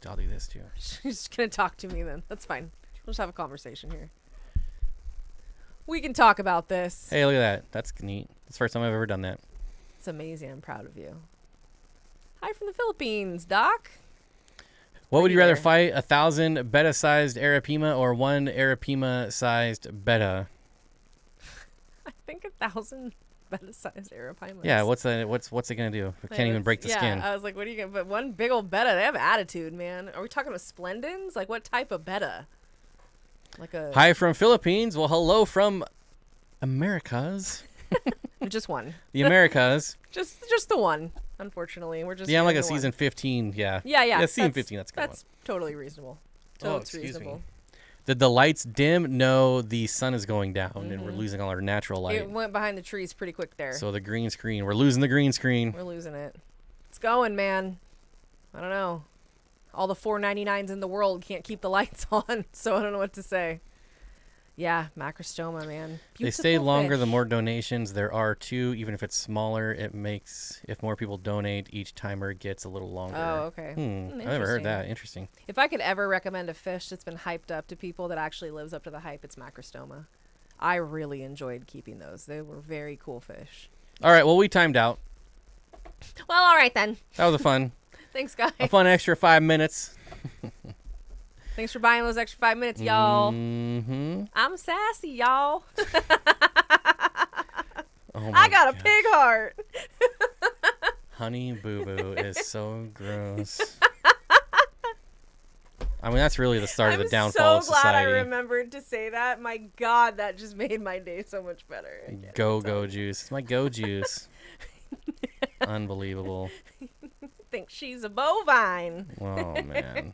I'll do this, too. She's just going to talk to me then. That's fine. We'll just have a conversation here. We can talk about this. Hey, look at that. That's neat. It's the first time I've ever done that. It's amazing. I'm proud of you. Hi from the Philippines, Doc. What would you rather there. fight? 1,000 beta-sized Arapima or 1 Arapima-sized beta? I think 1,000 beta-sized arapimas. Yeah, what's it gonna do? It can't even break the skin. I was like, what are you gonna? But one big old beta, they have attitude, man. Are we talking about splendens? Like what type of beta? Like a Hi from Philippines. Well, hello from Americas. just one. The Americas. Just the one. Unfortunately, we're just Yeah, I'm like a doing the one. season 15. Yeah. Yeah. Yeah, season 15. That's a good one. That's totally reasonable. Oh, Totally excuse reasonable. me. Did the lights dim? No, the sun is going down, and we're losing all our natural light. It went behind the trees pretty quick there. So the green screen. We're losing the green screen. We're losing it. It's going, man. I don't know. All the 499s in the world can't keep the lights on, so I don't know what to say. Yeah, macrostoma, man. They stay Beautiful longer fish. the more donations there are too. Even if it's smaller, it makes, if more people donate, each timer gets a little longer. Oh, okay. I've never Interesting. heard that. Interesting. If I could ever recommend a fish that's been hyped up to people that actually lives up to the hype, it's macrostoma. I really enjoyed keeping those. They were very cool fish. All right, well, we timed out. Well, all right then. That was Thanks, guys. a fun extra 5 minutes. Thanks for buying those extra 5 minutes, y'all. Mm-hmm. I'm sassy, y'all. Oh I got a gosh. pig heart. Honey Boo Boo is so gross. I mean, that's really the start of the downfall of I'm so glad I society. remembered to say that. My God, that just made my day so much better. I can't Go even tell Go you. juice. It's my Go juice. Unbelievable. Think she's a bovine. Oh man.